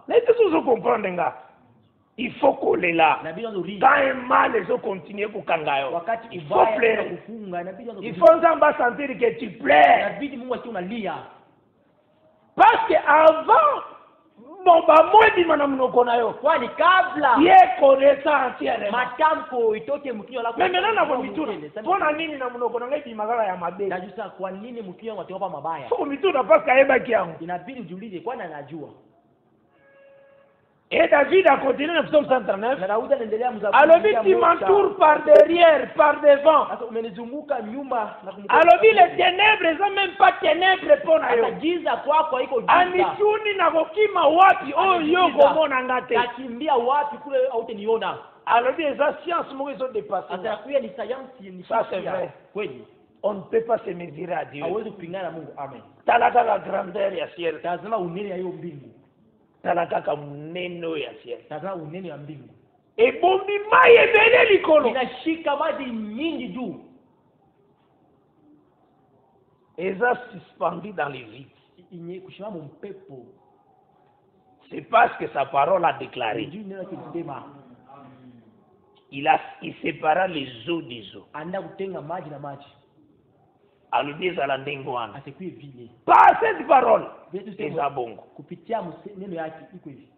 Na itezo comprendre nga. Il faut kolela. Na ndio unarudia. Quand un mal les continuer kukanga yo. Wakati il faut ubaya pleurer. kufunga na ndio Il faut nzamba sentir que tu pleures. inabidi Mungu akiwa unalia. Parce que avant bon ba mwedi mana mnoko na yo. Kwani kabla Ye connaît entièrement. matamko itoke mkinywa lako. Mais maintenant na komituna. Pona nini na mnoko na ngai magala ya mabe. Najua kwa nini mkinywa watopa mabaya. Faut mituna parce que ayeba kiangu. Inabidi ujiulize kwani anajua. Et David a continué le psaume 139. Na Daudi anaendelea mzaburi. Alobi tu m'entoures par derrière, par devant. Sasa umenizunguka nyuma na kumbuka. Alobi les ténèbres, elles sont même pas ténèbres pona yo. Giza kwako iko giza. Anichuni na kokima wapi oyo komona ngate. Nakimbia wapi kule hautaniona. Alobi eza science moko izo dépasser. Atakuwa ni sayansi ni Ça, c'est vrai. Kweli. On ne peut pas se mesurer à Dieu. Hawezi kupingana na Mungu. Amen. Talaka la grandeur ya ciel. Tazama unene ya hiyo mbingu. Talaka ka muneno ya ciel. Tazama unene ya mbingu. Ebombi mai ebele likolo. Inashika maji nyingi juu. Eza suspendu dans les vides. Inye kushimama mpepo. C'est parce que sa parole a déclaré. Juu neno kidema. Il sépara les eaux des eaux. Anda kutenga maji na maji. Alobi ezala ndenge wana. Asikue vile. Par cette parole, Vitu eza bongo. kupitia neno yake iko hivi.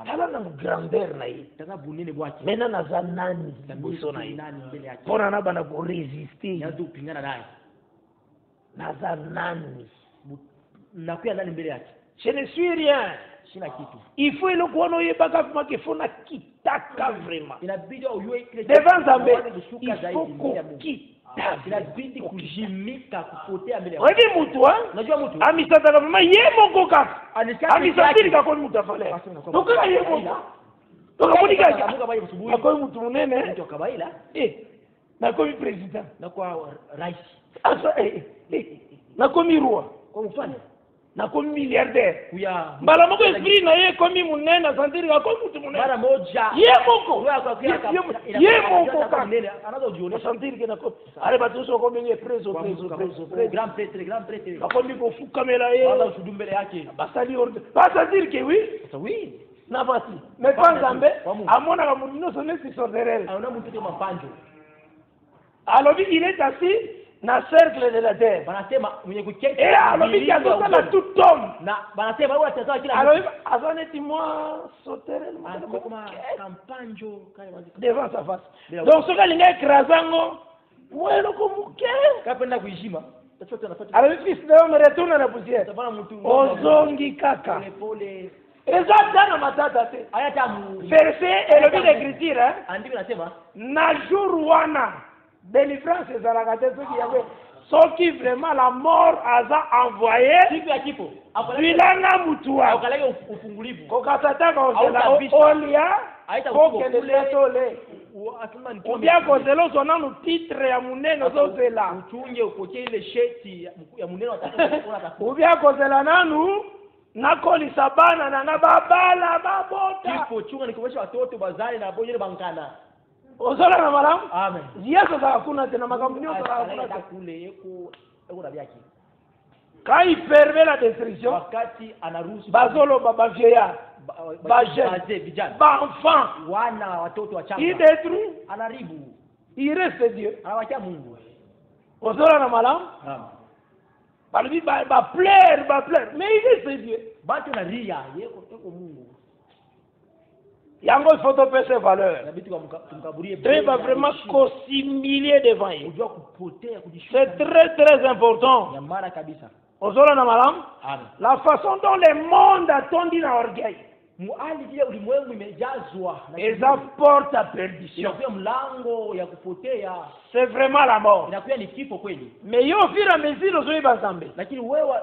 Tala na grandeur na ye. Tazama bunene bwake. Maintenant naza nani liboso na ye. Nani mbele yake. Mpona na bana korésister. Yaanza kupingana naye. Naza nani. nakuya ndani mbele yake je ne suis rien. sina kitu. Il faut le kono yebaka kuma ke fona kitaka vraiment. Inabidi uyue kile Devant Zambé, kushuka il zaidi faut mbele ya Mungu. kokita. Inabidi kujimika kupotea mbele ya Mungu. Wewe mtu ah? Unajua mtu Amisata kama yemo koka. Anishaka Amisafiri kako mtu afale. Toka yemo. Toka mudigaja. Mungu abaye msubuhi. Ako mtu munene. Mtu kabaila Na komi president. na kwa rais. Asa na komi roi. Kwa mfano Na komi milliardaire. kuya Mbala moko esprit na ye komi munene asantiri kako mtu munene. mara moja Yemoko. Yemoko anaanza kujionyesha Asantiri kena ko. Ale batuso ko benye preso. grand prêtre Bakomi ko fukamela ye. wala ushuhudu mbele yake. Basali ordre. Basantiri ke oui. Sasa oui Na basi. Mais pas Nzambe amona ka munino sonne si sorderel. anaona mtu kama mapanjo. Alors il est assis na cercle de la terre. Banasema mwenye kuketi Et alors il y a tout ça tout homme. na banasema wewe utatazama kila Alors mtu. azone ti moi sorderel Kama kampanjo kama devant sa face. Donc ce que linga écrasango mwelo ko muke. kapenda kuishima. Tachote anafuata. Alors le fils de l'homme retourne à la poussière. Tabana mtu Ozongi kaka. pole. Ezatana matata te. Ayata mu Verset et le but d'écriture hein. andiko nasema Na jour wana délivrance ezalaka te soki yango soki vraiment la mort aza envoyé siku ya kifo bilanga mutu wa akaleke ufungulivu kokasataka ozela olia kokende letole asema ni obia kozela ozwa nu titre ya munene ozozela uchunge upokee ile sheti ya muneno atakapoona obia kozela nanu nakolisa bana nanga babala babota kifo chunga nikomesha watoto bazali na bonyele bankana ozola na malamu amen yesu za hakuna tena makampuni yote hakuna tena kule eko na vyake quand il permet la destruction wakati anaruhusu bazolo baba vieillard bazee vijana enfant wana watoto wachanga il détruit anaribu il reste Dieu anawacha Mungu ozola na malamu amen balibi ba plaire mais il reste Dieu batu na ria yeko Mungu yango il faut topesa valeur inabidi tumkaburie treba vraiment s'humilier devant lui unajua kupotea kujishuka c'est très important ya mara kabisa ozola na malamu amen la façon dont le monde a tondi na orgueil muali vile ulimwengu imejazwa na eza porte à perdition inakuwa mlango ya kupotea c'est vraiment la mort inakuwa ni kifo kweli mais yo au fur et à mesure ozoyeba Nzambe lakini wewe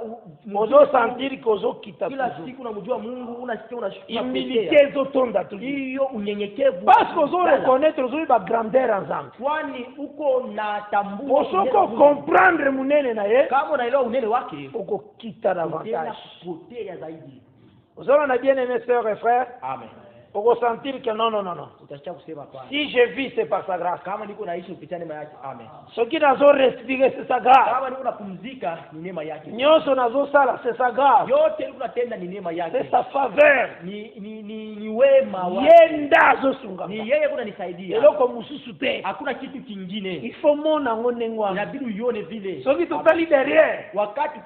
ozosentir que ozokita kila siku unamjua Mungu unasikia unashuka humilité ezotonda tu hiyo unyenyekevu parce que ozoreconnaître ozoyeba grandeur ya Nzambe kwani uko na tambua osoko comprendre munene na ye kama unaelewa unene wake okokita davantage kupotea zaidi ozola na bien aimé sœurs et frères amen okosentir que non utachia kusema kwa si je vis c'est par sa grâce kama niko naishi kupitia neema yake amen soki nazorespirer c'est sa grâce kama niko napumzika ni neema yake nyonso nazosala c'est sa grâce yote niko natenda ni neema yake c'est sa faveur ni wema wa ye nda azosunga ni yeye kuna nisaidia eloko mosusu te hakuna kitu kingine il faut mona ngo ndenge wana inabidi uione vile soki totali derrière wakati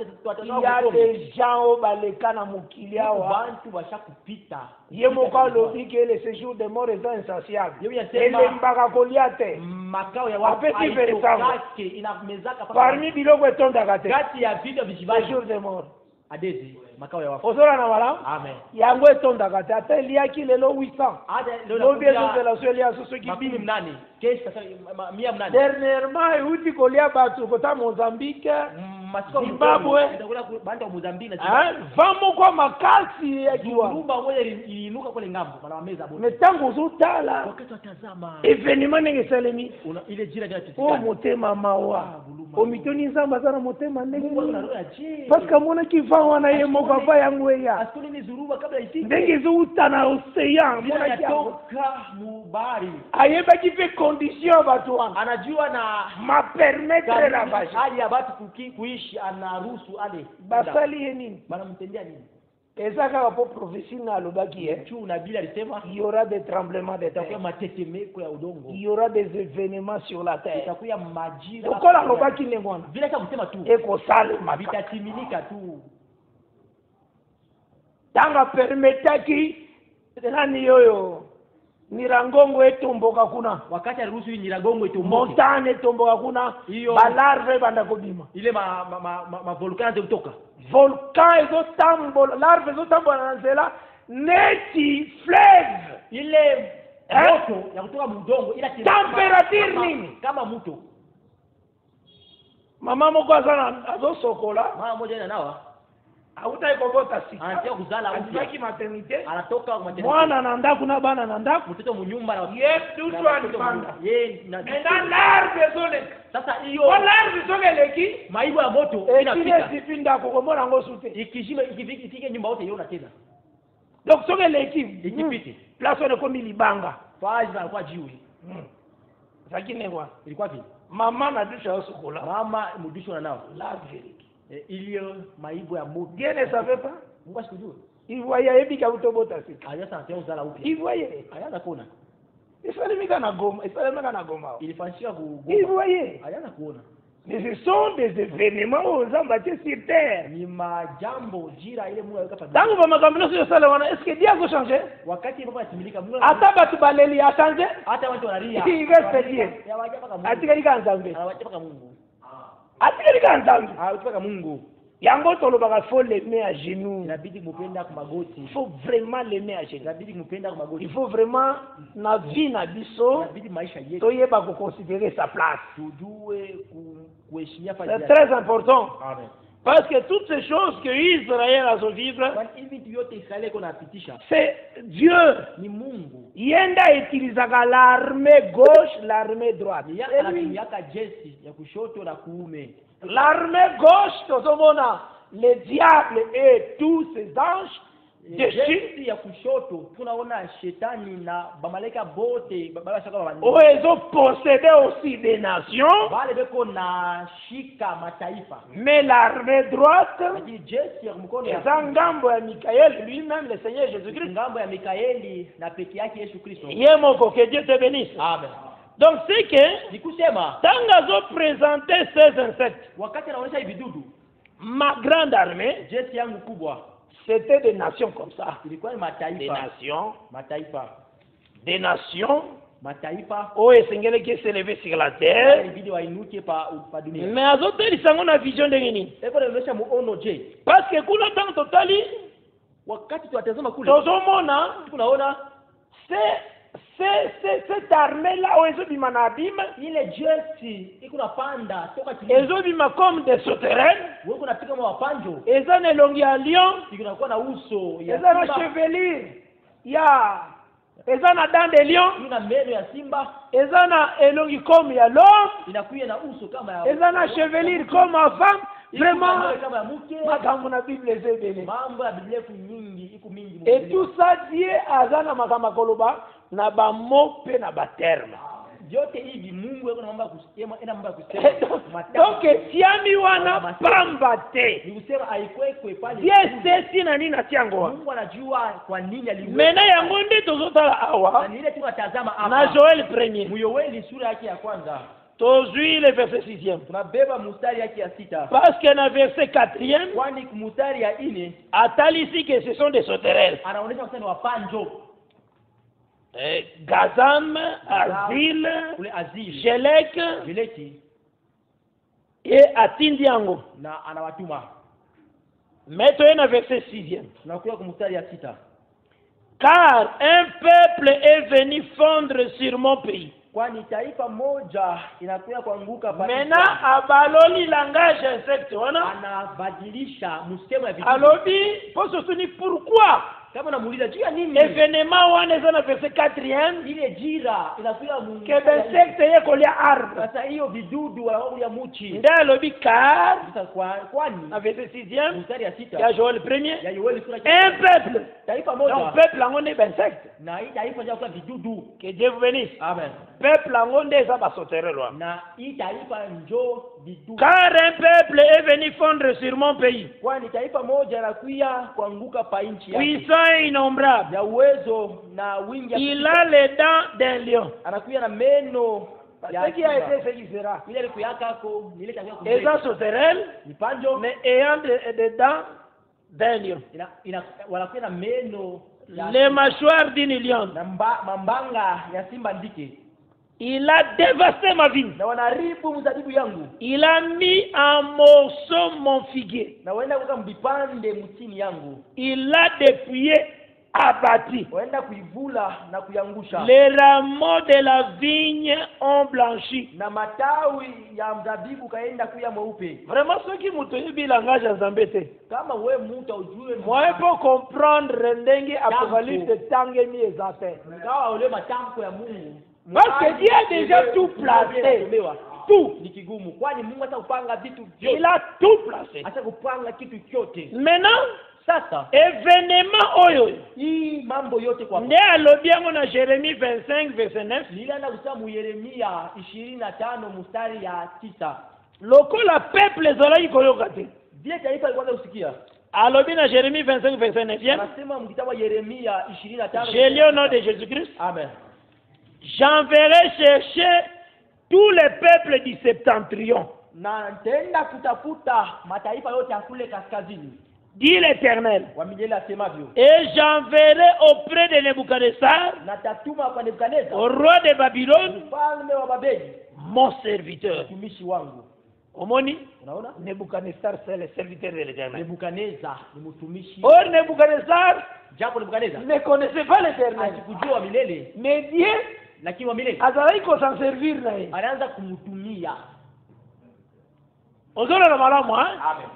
il y a des gens oyo baleka na mokili awa bantu bashakupita ye moko alobi ke le séjour de mort eza insatiable Yeye yasema elembaka kolia te makao ya watu apesi veresango yake inamezaka parmi biloko etondaka te kati ya vitu vijibali séjour de mort adezi makao ya wafu ozola na malamu amen yango etondaka te ata eliaki lelo 800 hata lobi ezozela so elia so soki makumi bini mnane kesho sasa 100 dernièrement euti kolia bato kota mozambique Zimbabwe banda Mozambique na va moko makasi yakiwa rumba moja iliinuka kule ngambo bana meza bote metango zotala wakati watazama evenema ndenge esalemi ile jira ya o tutikana motema mawa omitoni nzambe aza na motema ndenge je parce que amonaki va wana ye moko ava yango eya asikoni ni zuruba kabla ifike ndenge ezouta na océan amonaki toka mubari ayebaki mpe condition ya bato wana anajua na mapermettre na baje hali ya batu kuishi anaruhusu ale basali ye nini banamtendea nini eza kaka po prophétie na alobaki ye juu nabii alisema il y aura des tremblements de itakuwa terre matetemeko ya udongo il y aura des événements sur la terre itakuwa majira lokola alobaki ndenge wana vile kama kusema tu ekosalema vitatimilika tu ntango apermetaki nani oyo Nirangongo etomboka kuna. wakati aliruhusu hii Nyiragongo itomboke, Montane etomboka kuna. Iyo. Balarve banda kobima. ile ma volcans kutoka Volcan ezotambola, larve ezotambola na nzela neti fleuve. ile moto ya kutoka mudongo, ila Temperature nini? kama mto. Mama moko azana azosokola. Mama moja ina nawa Autai kobota sika. anatia kuzala Azaki maternité. anatoka maternity, Mwana na ndaku na bana na ndaku. mtoto munyumba na Yes, dutu alipanda. na Maintenant larve ezoleka. sasa hiyo Kwa larve zogeleki. maibu ya moto Etine inafika sipinda kukomona ngo sute. ikishime ikifike nyumba yote iona tena Donc zogeleki. ikipite Place on komi libanga. fazi na kwa jiwe Zakine kwa. ilikuwa vipi? Mama na dusha osokola. Mama mudisho na nao Larve. iliyo maibu ya moto. Bien ne savait pas. Mungu asikujue. Il voyait ebika utobota sika. Ayasa anatia uzala upya. Il voyait. Ayana kuona. Isalimika na goma. Isalimika na goma. Ilifanyika Il kugoma. voyait. Ayana kuona. Mais ce sont des événements aux hommes bâtis sur terre. Ni majambo jira ile Mungu aliweka Dans pale. le moment où ça wana, est-ce que Dieu a changé? Wakati mambo yatimilika Mungu Ata batu baleli a changé? hata watu wanalia. Il reste Dieu. Ya wajapa kama Mungu. Atika lika nzambe. Anawajapa kama Mungu. Atika lika nzambe. Anawajapa kama Mungu. Yango tolobaka faut l'aimer à genoux. Inabidi kumpenda kwa magoti. Il faut vraiment l'aimer à genoux. Inabidi kumpenda kwa magoti. Il faut vraiment na vie na biso Inabidi maisha yetu toyeba ko considérer sa place. tujue kuheshimia C'est fadhila. très important. Amen. Parce que toutes ces choses que Israël a vivre, Kwani hivi vitu vyote Israeli iko napitisha c'est Dieu. ni Mungu. Yenda utilisaka l'armée gauche, l'armée droite. Ni yaka C'est lui. anatumiaka jeshi ya kushoto na kuume. L'armée gauche, tozomona, le diable et tous ses anges dessus. Jeshi ya kushoto tunaona shetani na bamalaika bote baba shaka baba. Oh, ils ont possédé aussi des nations. Wale beko na shika mataifa. Mais l'armée droite, Lakini jeshi ya mkono c'est ya un gambo à Michael, lui-même, le Seigneur Jésus-Christ. ngambo ya Mikaeli na peke yake Yesu Kristo. Yemoko, que Dieu te bénisse. Amen. Donc, c'est que, Ni kusema tant qu'ils ont présenté ces insectes, wakati anaonyesha hivi vidudu, ma grande armée, jeshi yangu kubwa c'était des nations comme ça. ilikuwa ni Des mataifa. des nations, Mataifa où Seigneur qui s'est levé sur la terre. ilibidi wainuke pa dunia. Mais à d'autres, ils sont na vision de nini. Eko naonyesha muono je. Parce que kuna dans totali, Wakati tunatazama kule tozomona, tunaona cette armée-là, où ils ont bima na abîme, ile jeshi iko napanda toka ils chini. ont bima comme des sauterelles, Wewe unapiga mwa wapanjo, ils ont une longue à lion, iko nakuwa na uso ya ils ont une simba, chevelure, ils ont une dent de lion, ina meno ya simba, ils ont une longue comme ya l'homme, inakuwa na uso kama ya ils ont une chevelure comme ma femme. Vraiment, kama ya mke. makambo na Bible est béni. Mambo ya Biblia iko nyingi, iko mingi. Et tout ça, Dieu azana makama koloba na ba mot pe na ba terme. Yote hivi Mungu yuko na mambo ya kusema, ina mambo ya kusema. Donc tiami wana pamba te. Ni kusema aikwekwe pale. Dieu sait si na nini atiango. Mungu anajua kwa nini aliweka. Mena yango nde tozotala awa Na ile tunatazama na hapa. Joël 1er. Muyoeli sura yake ya kwanza. Tozui le verset 6e. Tunabeba mstari yake ya 6. Parce que na verset 4e, Kwani mstari ya 4 atali ici que ce sont des sauterelles. anaonyesha kusema wapanjo. Gazam, Azil, Kule Azili. Jelek Jeleki et atindi yango. na anawatuma. Mettez na verset 6e. Tunakuja kwa mstari ya 6. Car un peuple est venu fondre sur mon pays. Kwani taifa moja inakuja kuanguka pale. Maintenant, abaloli langage insecte, wana. Anabadilisha msemo ya vitu. Alobi, pour se souvenir pourquoi Kama namuuliza juu ya nini? événement wana eza na verset 4e, Ile jira inakuja Mungu. que insecte ye kolia arbre. Sasa hiyo vidudu wanaokuja muchi. Nde alobi car, Sasa kwani na verset 6e, mstari ya ya 6 Joël 1er, ya Yoeli sura un peuple. taifa moja. Donc, peuple yango nde insecte. Na hii taifa ndio kwa vidudu. Que Dieu vous bénisse. Amen. Peuple yango nde eza basoterele wana. Na hii taifa njo vidudu. Car un peuple est venu fondre sur mon pays. Kwani taifa moja inakuja kuanguka pa nchi yake. Puissant et innombrable. Ya uwezo na wingi. Il a les dents d'un lion. Anakuja na meno Ce qui a été, ce qui sera. ile likuyakako ni ile tabia Et ça sauterelle, mipanjo mais ayant des dents d'un lion. wanakuwa na meno les mâchoires d'une lionne. na mambanga ya simba ndike, Il a dévasté ma vigne. na wanaharibu mzabibu yangu, Il a mis en morceaux mon figuier. na waenda kuweka vipande mtini yangu, Il l'a dépouillé, abattu. waenda kuivula na kuyangusha, Les rameaux de la vigne ont blanchi. na matawi ya mzabibu kaenda kuya mweupe. Vraiment, ceux qui m'ont tenu le langage en Zambété. Kama wewe mtu ujue Moi, pour comprendre Rendenge Apocalypse Tangemi Ezate. ngawa ule matamko ya Mungu, Parce que Dieu a déjà tout placé. Tout. ni kigumu, kwani Mungu hata kupanga vitu vyote, Il a tout placé. hata kupanga kitu chote. Maintenant, Sasa événement oyo. hii mambo yote kwa Nde alobiango na Jérémie 25 verset 9. nilienda kusema mu Yeremia 25 mstari ya 9. Lokola peuple ezalaki koyoka te. Vile taifa ilikuwa kusikia. Alobi na Jérémie 25 verset 9. Anasema mkitabu wa Yeremia 25. J'ai lu au nom de Jésus-Christ. Amen. J'enverrai chercher tous les peuples du septentrion, Na nitaenda kutafuta mataifa yote ya kule kaskazini, dit l'Éternel. wa milele asemavyo. Et j'enverrai auprès de Nebuchadnezzar, Na tatuma kwa Nebukadneza, au roi de Babylone, mfalme wa Babeli, mon serviteur. mtumishi wangu. Omoni, Unaona? Nebuchadnezzar, c'est le serviteur de l'Éternel. Nebukadneza ni mtumishi. Or, Nebuchadnezzar Japo Nebukadneza ne connaissait pas l'Éternel. asikujua milele, Mais Dieu, lakini wa milele azalaki s'en servir na ye. anaanza kumtumia. Ozona na malamu, hein? Amen.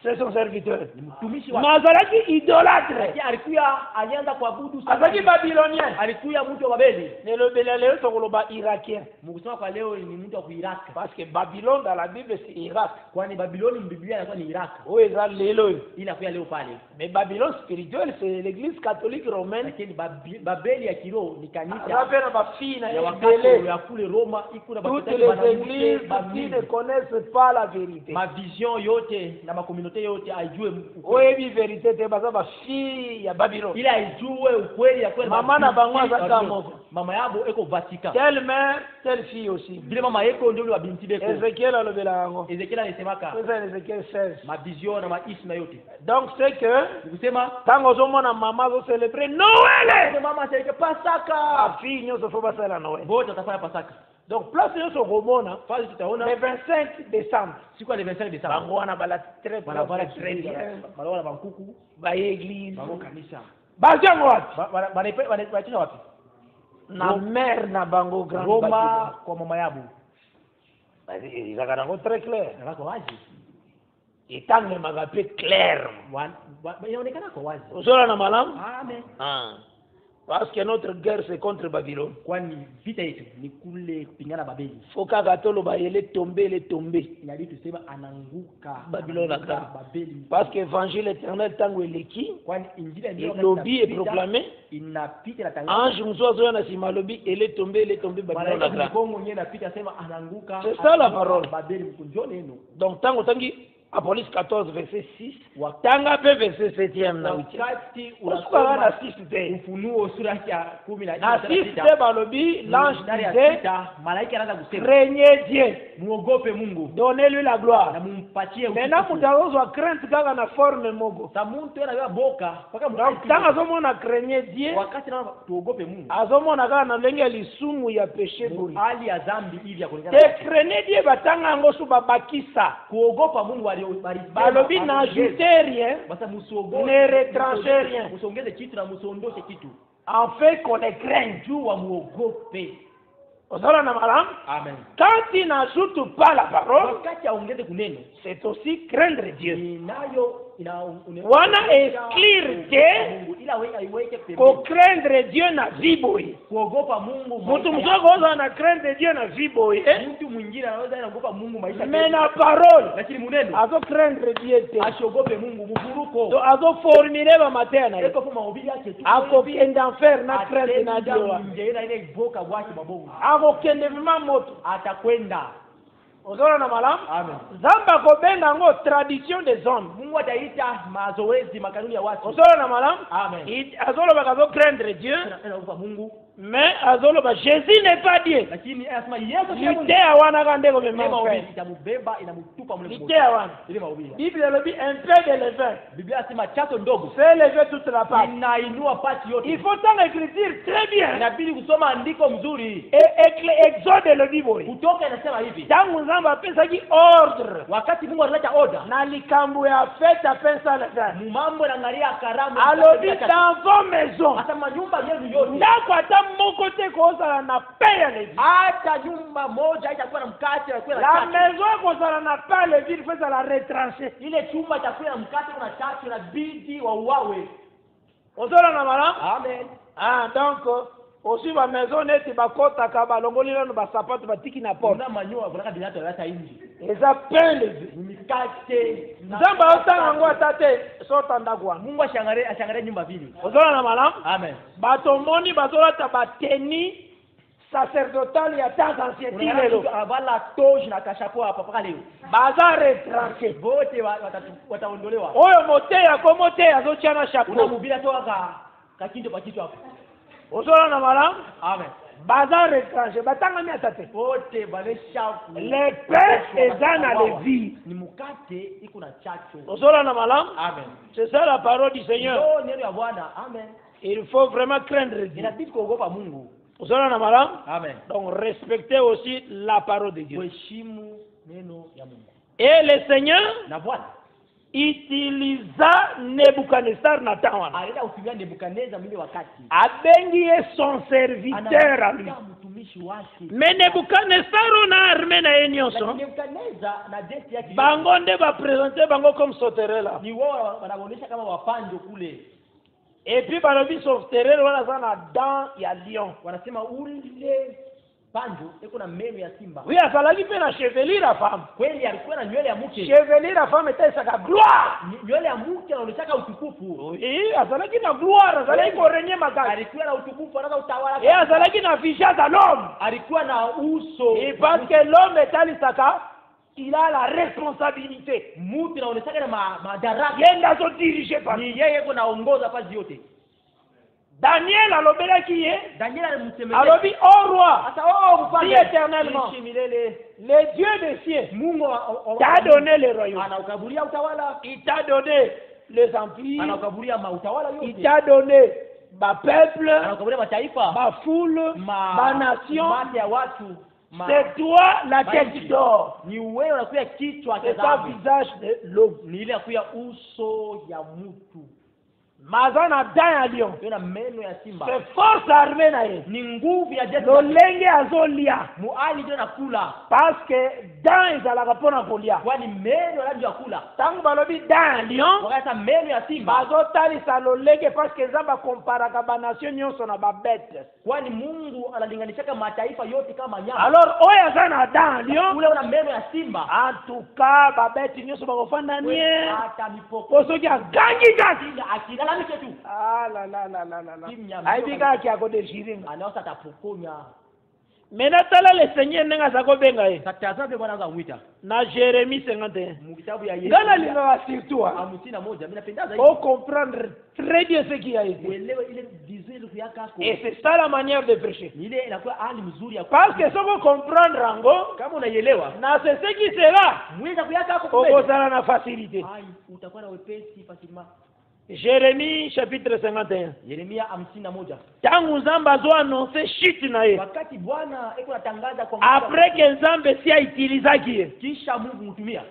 C'est son serviteur. Ni mtumishi Mais wa. azalaki idolâtre. Lakini alikuwa alianza kuabudu Azalaki babylonien. alikuwa mtu wa Babeli. Nelobela leo tokoloba irakien. Mkusema kwa leo ni mtu wa Iraq. Parce que Babylone dans la Bible c'est Irak. Kwani Babiloni Biblia inakuwa ni Iraq. Où est lelo? Inakuwa leo pale. Mais Babylone spirituelle c'est l'église catholique romaine. Lakini Babeli ya kiroho ni kanisa Rappelle ma fille na ya wakati Belé. ya kule Roma iko na Toutes bakutani les églises qui ne connaissent pas la vérité. ma vision yote na makomunote yote aijue Oyebi vérité te baza ba fille ya Babylone. ili aijue ukweli ya kweli. Mama na bangwa za kamoko. Mama yabo eko Vatican. Telle mère, telle fille aussi. Vile mama yeko ndio wa binti beko. Ézéchiel alobela yango. Ezekiel alisemaka C'est Ézéchiel 16. ma vision na maisha na yote. Donc c'est que Nikusema tango ozomona mama zo célébrer Noël. mama aseleke La Pasaka. fille nyonso faut basala Noël. Wote watafanya Pasaka. Donc place nyonso komona Fasi tutaona le 25 décembre. siku ya 25 Desemba. Bango wana bala très Barabara très bien. Barabara bankuku, Ba église. bango kanisa. Bajango wapi? Wanaipa wapi? Na mère na bango grand. Roma kwa mama yabo. Izaka nango très clair. Nako wazi. Itange magape clair. Inaonekana kwa wazi. Usola na malamu? Amen. Ah. Parce que notre guerre c'est contre Babylone. Kwani vita yetu ni kule kupingana Babeli. Foka katolo ba yele tombe. Inabidi tuseme ananguka Babylone aka. Babeli. Parce que évangile éternel tango eleki. Kwani injili ndio Lobby est proclamé. Inapita na tangazo. Ange mzozo na sima lobby elle est tombée Babylone aka. Kongo nyenye inapita sema ananguka. C'est ça la parole. Babeli mkunjo neno. Donc tango tangi Apocalypse 14 verset 6. Tanga pe verset 7e na 8e. Wakati Unasoma na 6 te. Ufunuo sura ya 10 Na 6 te balobi l'ange disait malaika anaanza kusema craignez Dieu. muogope Mungu Donnez-lui la gloire. na mumpatie Maintenant mutazozwa crainte kaka na forme moko. sa muntu ana boka mpaka Donc tanga azomona craignez Dieu. wakati na tuogope Mungu Azomona kaka na lenge lisumu ya péché buri. hali ya dhambi hivi ya kulingana Te craignez Dieu batanga yango su babakisa. kuogopa Mungu Balobi na ajouter rien. basa musiogope Ne retrancher rien. musongeze kitu na musondoshe kitu En fait qu'on les craigne. juu wa muogope. Ozala na malam. Amen. Quand il n'ajoute pas la parole, Wakati aongeze kuneno c'est aussi craindre Dieu. inayo Wana exclure Dieu, ila wewe aiweke ko craindre Dieu na viboyi. kuogopa Mungu. Mutu mzoko oza na craindre Dieu na viboyi. Mtu mwingine anaweza kuogopa Mungu maisha Mais na parole, lakini muneno azo craindre Dieu te. asiogope Mungu mvuruko. So azo formuler ba matena ye. Eko kwa mahubiri yake tu. Ako enda faire na crainte na Dieu. Nje ile iboka wake mabongo. Ako kende vima moto. Atakwenda. Ozala na malam. Amen. Zamba ko benga ngo tradition des hommes. Mungu ataita mazoezi makanuni ya watu. Ozala na malam. Amen. Azolo bakazo craindre Dieu. Anaogopa Mungu. Mais azoloba Jésus n'est pas Dieu. lakini anasema Yesu ndiye Mungu. Litea wana kandeko Ile mema. mahubiri itamubeba inamutupa mle moto. Litea wana. Ile mahubiri. Bible dit un peu de levain. Biblia inasema chato ndogo C'est lever toute la pâte. inainua pati Il yote. faut tant l'écriture très bien. Inabidi kusoma andiko mzuri. Et Exode le dit boy. Kutoka inasema hivi. Tangu nzamba pesa ki ordre. Wakati Mungu analeta order, Na likambo ya fête à pensa levain. mambo yanaangalia karamu. Alobi dans vos maisons. Hata nyumba yenu yote. Ndako ata moko te kozala na pain ya levi. Hata nyumba moja haitakuwa na mkate, itakuwa na La chachu. maison kozala na pain levi, il faut la retrancher. Ile chumba itakuwa na mkate na chachu na bidi wa uwawe. Ozola na malamu? Amen. Ah, donc aussi ba maison neti bakotaka balongoli lano basapato batiki na porte. Kuna manyoa kuna binato hata nje. Eza pain levi. Ni mikate. Nzamba otanga ngo atate sota ndakwa. Mungu ashangalie nyumba vile. Ozola na malamu? Amen. Bato moni bazolata bateni sacerdotal ya temps ancien lelo. Avala toge na kashako hapa paka leo. Baza retranché. Wote wataondolewa. Oyo moteya ko moteya azochana chapeau. Unamhubiri toka kakindo pa kichwa hapo. Ozola na malamu? Amen. Baza retranché batanga mi atate. Wote balesha. Le pain eza na levi. Ni mkate iko na chachu. Ozola na malamu? Amen. C'est ça la parole du Seigneur. Ndio neno ya Bwana. Amen. Il faut vraiment craindre Dieu. Inabidi kuogopa Mungu. Ozola na malamu? Amen. Donc respectez aussi la parole de Dieu. Kuheshimu neno ya Mungu. Et le Seigneur Na Bwana utilisa Nebuchadnezzar na tawana. alienda kutumia Nebukadneza mimi wakati. Abengi son serviteur à lui. Anakuwa mtumishi wake. Mais Nebuchadnezzar na armée na yenyonso. Lakini Nebukadneza na jeshi yake Bango nde ba présenter bango comme sauterelle. ni wao wanaonyesha kama wapando kule. Et puis balobi sauterelle wana sana dent ya lion. Wanasema ule panjo iko na meno ya simba. Oui, azalaki pe na chevelure la femme. Kweli alikuwa na nywele ya mke. Chevelure la femme était sa gloire. Nywele ya mke inaonyesha utukufu. Oui, azalaki na gloire, azalaki ko renye makasi. Alikuwa na utukufu, anataka utawala. Et azalaki na visage à l'homme. Alikuwa na uso. Et parce que l'homme est alisaka, il a la responsabilité. Mtu inaonyesha na madaraka. Yenda zo diriger par. Ni yeye yuko naongoza kazi yote. Daniel alobelaki ye. Daniel alimsemezea. Alobi au roi. Asa mfalme. Dis éternellement. Le Dieu des cieux Mungu t'a donné le royaume. anaukaburia utawala. Il t'a donné les empires. Anaukaburia mautawala yote. Il t'a donné ba peuple, Anaukaburia mataifa. ba foule, ba nation. Mati ya watu. C'est toi la tête d'or. Ni wewe unakuya kichwa cha C'est un dhahabu. visage de l'homme. Ni ile kuya uso ya mtu. Mazana dent ya lion. Yona meno ya simba. C'est force armée na ye. Ni nguvu ya jeshi. Lolenge azolia. Muali ndio nakula. Parce que dent ezalaka mpona kolia. Kwani meno ndio yakula. Tangu balobi dent ya lion. Wakati meno ya simba. Bazotalisa lolenge parce que Nzamba comparaka ba nation nyonso na ba bête. Kwani Mungu analinganisha mataifa yote kama nyama. Alors oyo aza na dent ya lion. Ule una meno ya simba. En tout cas ba bête nyonso bakofanda nie. Hata mipoko. Kosoki agangi kati. Akilala mike tu. Ah la la la la la. Aibika ki akodeshiringa. Anaosa atapokonya. Maintenant tala le Seigneur nenga zako benga ye. Tatazabe Bwana anza kumwita. Na Jérémie 51. Mu kitabu ya Yesu. Ngala linga surtout. 51 mimi napenda zaidi. Faut comprendre très bien ce qui a été. Uelewe ile vizuri kuyaka kwa. Et c'est ça la manière de prêcher. Ile inakuwa hali mzuri ya Parce que si on comprendre ango, kama unaielewa. na c'est ce qui sera. Mweza kuyaka kwa Au kozala na facilité. Ai utakuwa na wepesi facilement. Jérémie chapitre 51. Yeremia 51. Tangu Nzamba zo annoncer chute na ye. Wakati Bwana eko natangaza kwa Après que Nzambe si a utilisaki ye. kisha Mungu mtumia.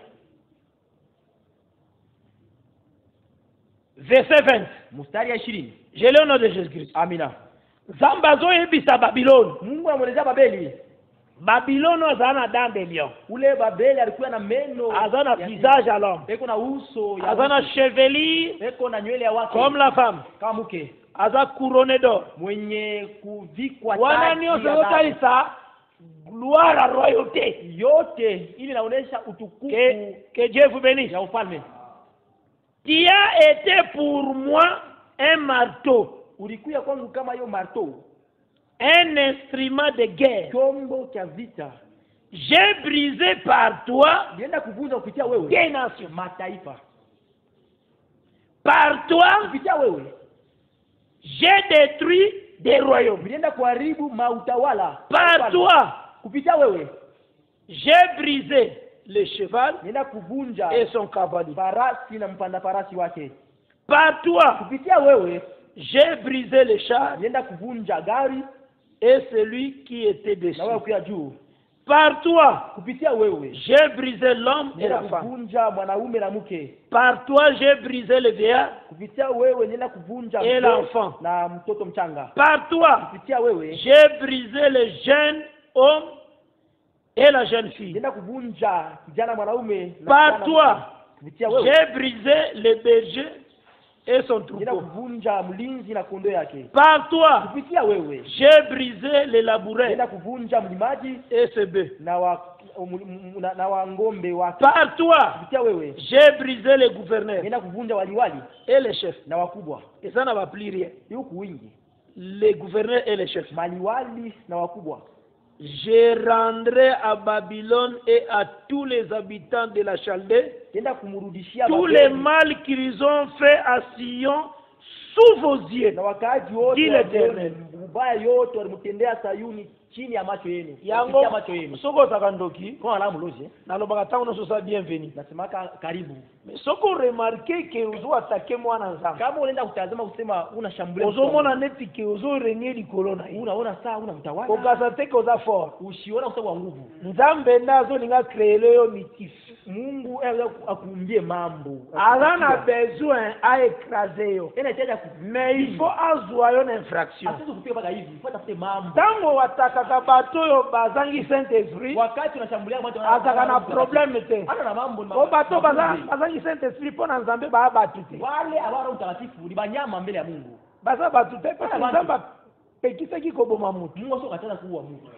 Verset 20. Mstari ya 20. Je l'ai au nom de Jésus-Christ. Amina. Nzamba zo yebisa Babylone. Mungu anamuelezea Babeli. Babylone azana dent de lion. Ule Babeli alikuwa na meno. Azana visage à l'homme. Eko na uso ya. Azana chevelure. Eko na nywele ya wake. Comme la femme. Kama mke. Aza couronné d'or. Mwenye kuvikwa Wana nyonso yotalisa gloire à royauté. Yote ili naonesha utukufu Que Dieu vous bénisse. ya ufalme. Tu as été pour moi un marteau. Ulikuya kwangu kama hiyo marteau. Un instrument de guerre. Chombo cha vita. J'ai brisé par toi Nienda kuvunja kupitia wewe. des nations. Mataifa. Par toi, Kupitia wewe. j'ai détruit des royaumes. vilienda kuharibu mautawala. Par toi, Kupitia wewe j'ai brisé le cheval nenda kuvunja et son cavalier. farasi na mpanda farasi wake. Par toi, Kupitia wewe j'ai brisé le char nenda kuvunja gari et celui qui était dessus. na wewe ukiwa juu. Par toi, Kupitia wewe j'ai brisé l'homme et nenda la femme. kuvunja mwanaume na mke. Par toi, j'ai brisé le vieillard Kupitia wewe nenda kuvunja et mzee l'enfant. na mtoto mchanga. Par toi, Kupitia wewe j'ai brisé le jeune homme et la jeune fille. nenda kuvunja kijana mwanaume na Par kijana toi, mke. Kupitia wewe j'ai brisé le berger et son nenda troupeau. kuvunja mlinzi na kondoo yake. Par toi, Kupitia wewe j'ai brisé le laboureur nenda kuvunja mlimaji et ses bœufs. na wa ngombe wake. Par toi, Kupitia wewe j'ai brisé les gouverneurs nenda kuvunja waliwali et les chefs. na wakubwa. Et ça ne va plus rien. Huku wingi Les gouverneurs et les chefs. maliwali na wakubwa. Je rendrai à Babylone et à tous les habitants de la Chaldée Nenda kumrudishia tous Babeli les mal qu'ils ont fait à Sion sous vos yeux. na wakaaji wote Dit wa l'Éternel. Babeli, ubaya yote walimtendea Sayuni chini ya macho yenu. Yango Kupitia macho yenu. soko takandoki Kwa alamu loje nalobaka tango so sa bienvenue. nasemaka karibu. Mais soko remarquer que ozo attaquer mwana nzambe. Kama unaenda kutazama kusema unashambulia Ozo mona neti que ozo renier likolo na ye. unaona saa una mtawala Kokasa te koza fort. usiona kusema wa nguvu. Nzambe ndazo ninga créer yo mitif. Mungu akuumbie mambo. Alana besoin à écraser yo. Inahitaji Mais il faut azwa yo na infraction. asizo kupiga mpaka hivi. Fuata tafute mambo. Tango watakaka bato yo bazangi Saint Esprit Wakati unashambulia watu azaka na problème te. hata na mambo O bato bazangi Saint Esprit pona nzambe ba batu te. wale abara utakatifu ni banyama mbele ya Mungu. Baza batu te parce que nzambe pekisaki koboma mutu. Mungu sio katana kuua mtu.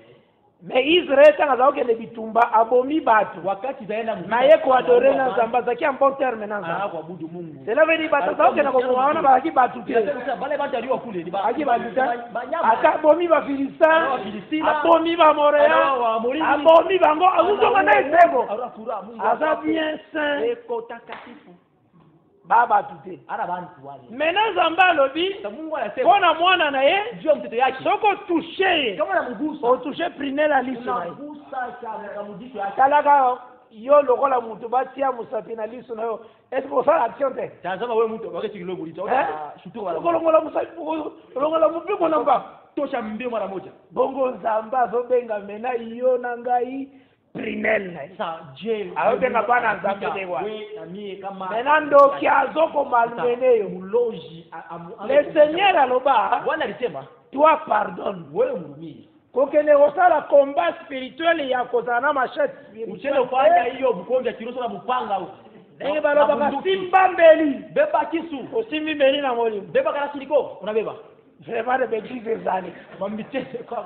Mais Israël tanga za okende bitumba abomi batu. Wakati zaenda Mungu Na ye kuadore na nzamba zaki en bon terme na nzamba. kuabudu Mungu. Cela veut dire bato za okende kokuwaona bazaki batu te. Sasa wale watu walio kule ni Aki batu te. banyama. Aka abomi ba Filistin. Filistina. Abomi ba Moréa. Wa Morini. Abomi bango azuzonga na esego. Arafura Mungu. Aza bien saint. Eko takatifu. Baba tute. Ana bantu wale. Maintenant nzamba alobi Sasa Mungu anasema pona mwana na ye jua mtoto yake. soko touché Kama unamgusa otouché prine la liso na ye. unagusa cha mjisho yake. Talaka yo lokola mutu batia musapi na liso na yo est-ce que osala action te Tazama wewe mtu wakati kilogo lita shutu wala. kolongola musapi kolongola mupi konamba Tosha mbio mara moja. bongo nzamba azobenga mena yo na ngai prinel na ye. Sasa je, Ayobenga bana nzambe dewa. wewe na mie kama Mena ndoki azokoma lumene yo. muloji Le Seigneur aloba Bwana alisema toi pardonne. wewe mrumie. Kokende kosala combat spirituel ya kozala na machete Uchele spirituel. ufanya hiyo bukonja kiroso na mupanga huko. Ndenge balobaka simba mbeli. Beba kisu. Osimbi mbeli na molimo. Beba kana siliko unabeba. Vraiment de bêtises ezali. Mambitese kwa.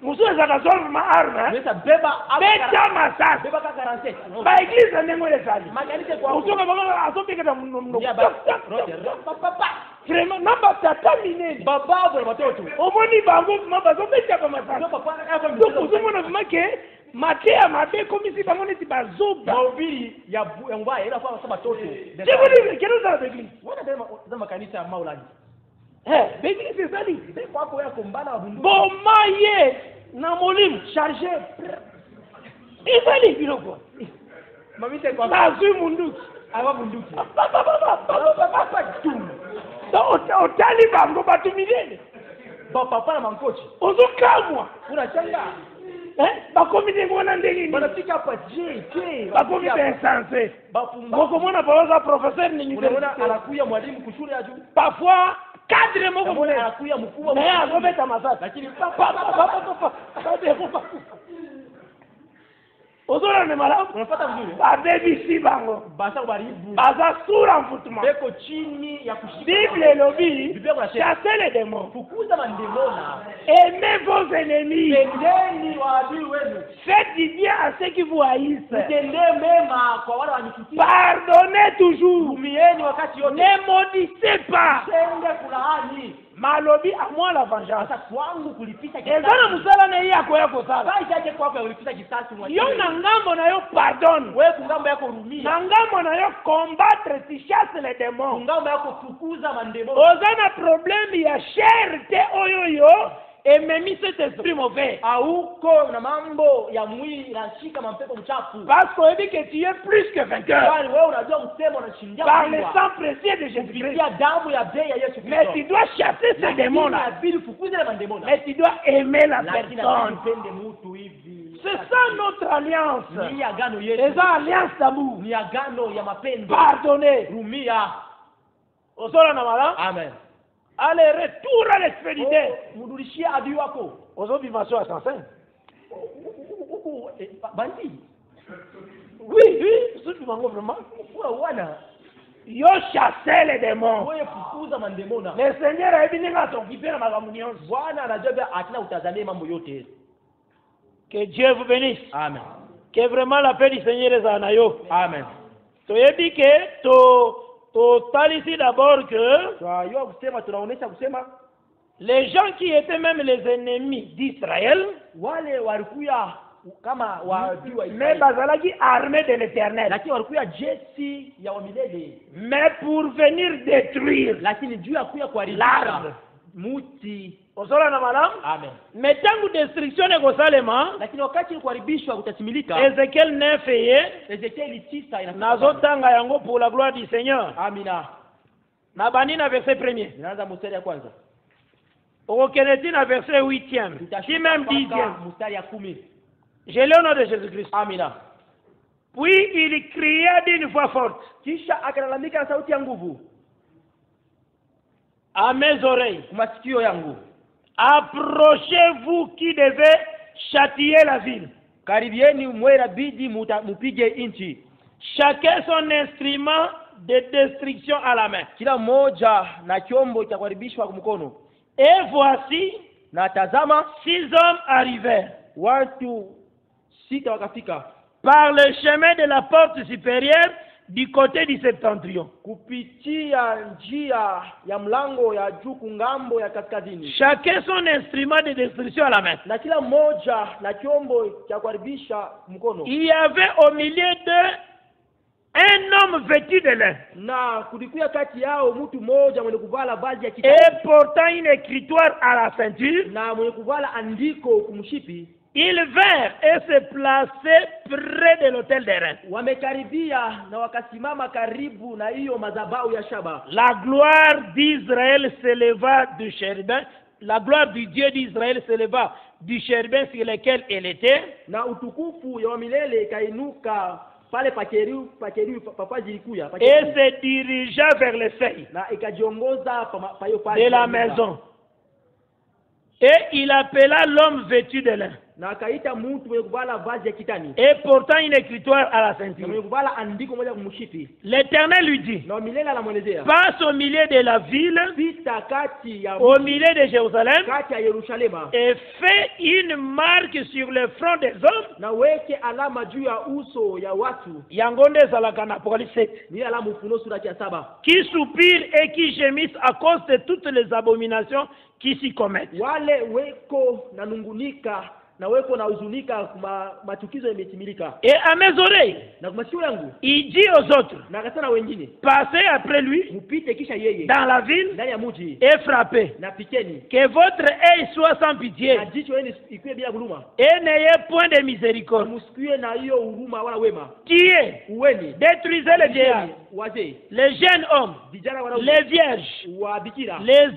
Musu ezaka solve ma arme. Besa beba Beta masasi. beba ka 47. Ba église ndenge ezali. Makanisa kwa Usoka baba azopika muno. ya ba rote papa. Vraiment namba tata minene. Baba bwana watoto. Omoni bango mamba zopeka pa masasi. Ndio papa hapa Donc uzomona vimake matea mabe komisi bango neti bazoba. mahubiri ya mbaya ila kwa sababu watoto. Chekuni kero za l'église. Wana dema kanisa ya Maulani. L'église ezali. Kwako yako mbana wa bunduki. Bomaye na molimo chargé. Ezali biloko. Mamite kwa Bazwi munduki. awa bunduki. Otali bango bato minene. Papa na mankochi. Ozokamwa. Unachanga. Bakomi ndenge wana ndenge nini. Wanafika hapa je. Bakomi insensé. Bapumba. Mokomona baoza professeur ni Unaona université. anakuya mwalimu kushule ya juu. Parfois cadre moko Unaona mune. anakuya mkubwa. Na azobeta masasi. Lakini Ozona ne malamu. unafuata vizuri. Babebisi bango. Basa baribu. Baza sura mfutuma. Beko chini ya kushika. Bible elobi. Biblia inasema Chassez les démons. fukuza mandemona. Aimez vos ennemis. Pendeni waadui wenu. Faites du bien à ceux qui vous haïssent. Mtendee mema kwa wale wanachukia. Pardonnez toujours. Hurumieni wakati yote. Ne maudissez pas. Tende kulaani. malobi à moi la vengeance. Sasa kwangu kulipisha Ezana kisasi. musala na yako yako sala. Sasa yake kwako ya kulipisha kisasi mwa. Yo na ngambo na yo pardon. Wewe kungambo yako rumia. Na ngambo na yo combattre si chasse les démons. Kungambo yako fukuza mandemo. Ozana problème ya cherté oyoyo ememi cet esprit mauvais. Auko na mambo ya mwili na shika mampepo mchafu. Parce qu'on dit que tu es plus que vainqueur. Kwani wewe unajua msemo unashindia Par le sang précieux de Jésus-Christ. kupitia damu ya bei ya Yesu Mais Kristo. tu dois chasser ces démons-là. Inabidi fukuze ile mandemo. Mais tu dois aimer la Lakini personne. upende mtu hivi. C'est ça notre alliance. Ni agano yetu. C'est ça alliance d'amour. Ni agano ya mapendo. Pardonner. Rumia. Osola na mala. Amen. Allez, retour à l'expédition. Mrudishie adui wako. Ozo dimension à 105. Bandi. Oui, c'est tout vraiment. Kwa wana. Yo chasser les démons. Wewe fukuza mandemona. Le Seigneur a dit à son guide ma communion. Bwana anajua atina utazamie mambo yote. Que Dieu vous bénisse. Amen. Que vraiment la paix du Seigneur est en yo. Amen. Tu as dit que tu ici d'abord que Kwa hiyo kusema tunaonesha kusema les gens qui étaient même les ennemis d'Israël, wale walikuya kama waadui wa mais Israeli. bazalaki armés de l'Éternel, Lakini walikuya jeshi ya wamilele. mais pour venir détruire Lakini juu ya kuya l'arbre. kuharibisha muti. Osola na madame, Amen. mais tangu destruction ne kosalema, Lakini wakati kuharibishwa kutatimilika. Ézéchiel 9 eye, Ezekieli 9 inasema. nazotanga yango pour la gloire du Seigneur. Amina. Na bani na verset 1er. Ninaanza mstari ya kwanza. Okeneti na verset 8e. Si même 10e. Mstari ya 10. Je l'ai au nom de Jésus-Christ. Amina. Puis il cria d'une voix forte Kisha akalalamika na sauti ya nguvu à mes oreilles, masikio yangu, approchez-vous qui devez châtier la ville. karibieni mwera bidi mupige inchi, Chacun son instrument de destruction à la main. kila mmoja na chombo cha kuharibishwa kwa mkono. Et voici, Na tazama 6 hommes arrivèrent watu 6 wakafika par le chemin de la porte supérieure du côté du septentrion. kupitia njia ya mlango ya juu kungambo ya kaskazini, Chacun son instrument de destruction à la main. na kila mmoja na chombo cha kuharibisha mkono. Il y avait au milieu d'eux un homme vêtu de lin Na kulikuwa kati yao mtu mmoja mwenye kuvala vazi ya kitani et portant une écritoire à la ceinture. na mwenye kuvala andiko kumshipi. Ils vinrent et se plaçaient près de l'autel des reins. Wamekaribia na wakasimama karibu na hiyo madhabahu ya shaba. La gloire d'Israël s'éleva du chérubin. La gloire du Dieu d'Israël s'éleva du chérubin sur lequel elle était. Na utukufu ya milele ikainuka pale papaji ilikuya Et se dirigea vers le seuil na ikajiongoza de la maison. Et il appela l'homme vêtu de lin na akaita mtu mwenye kuvala vazi ya kitani et portant une écritoire à la na mwenye ceinture. kuvala andiko moja kumshipi. L'Éternel lui dit, Na milele anamwelezea passe au milieu de la ville, vita kati ya au milieu de Jérusalem, kati ya Yerusalema, et fais une marque sur le front des hommes. na weke alama juu ya uso ya watu. Yangonde zalaka na Apocalypse 7. Ni alama Ufunuo sura ya 7. Qui soupirent et qui gémissent à cause de toutes les abominations qui s'y commettent. Wale weko na nungunika na weko na huzunika machukizo yametimilika. Et à mes oreilles, Na kwa masikio yangu il dit aux autres, na akasema wengine, passez après lui mpite kisha yeye dans la ville ndani ya mji et frappez. na pikeni, Que votre œil soit sans pitié na jicho yenu ikuwe bila huruma, et n'ayez point de miséricorde. msikiwe na hiyo huruma wala wema. Tuez, Uweni détruisez les vieillards, wazee, les jeunes hommes, vijana wanaume, les vierges, wa bikira, les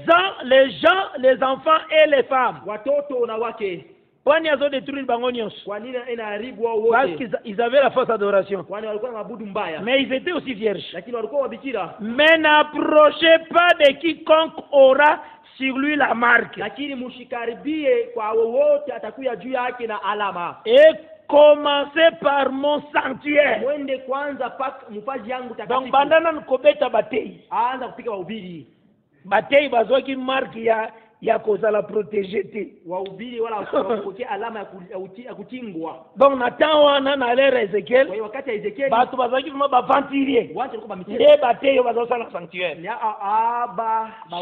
gens, les enfants et les femmes. watoto na wake. Kwani azo détruire bango nyonso. Kwa nini inaharibu wao Parce wote? qu'ils avaient la fausse adoration. Kwani walikuwa na mabudu mbaya, Mais ils étaient aussi vierges. lakini walikuwa wabikira. Mais n'approchez pas de quiconque aura sur lui la marque. Lakini mshikaribie kwa wowote atakuya juu yake na alama. Et commencez par mon sanctuaire. Mwende kwanza paka mfaji yangu Donc takatifu. bandana nkobeta batei. Aanza kupika wahubiri. Batei bazwaki marque ya kozala protégé te. wahubiri wala wakupokea alama ya kutingwa. Donc na temps wana na l'ère Ezekiel Kwa hiyo wakati ya Ezekiel bato bazalaki vraiment baventurier watu walikuwa bamitia nde bateyo bazosala sanctuaire.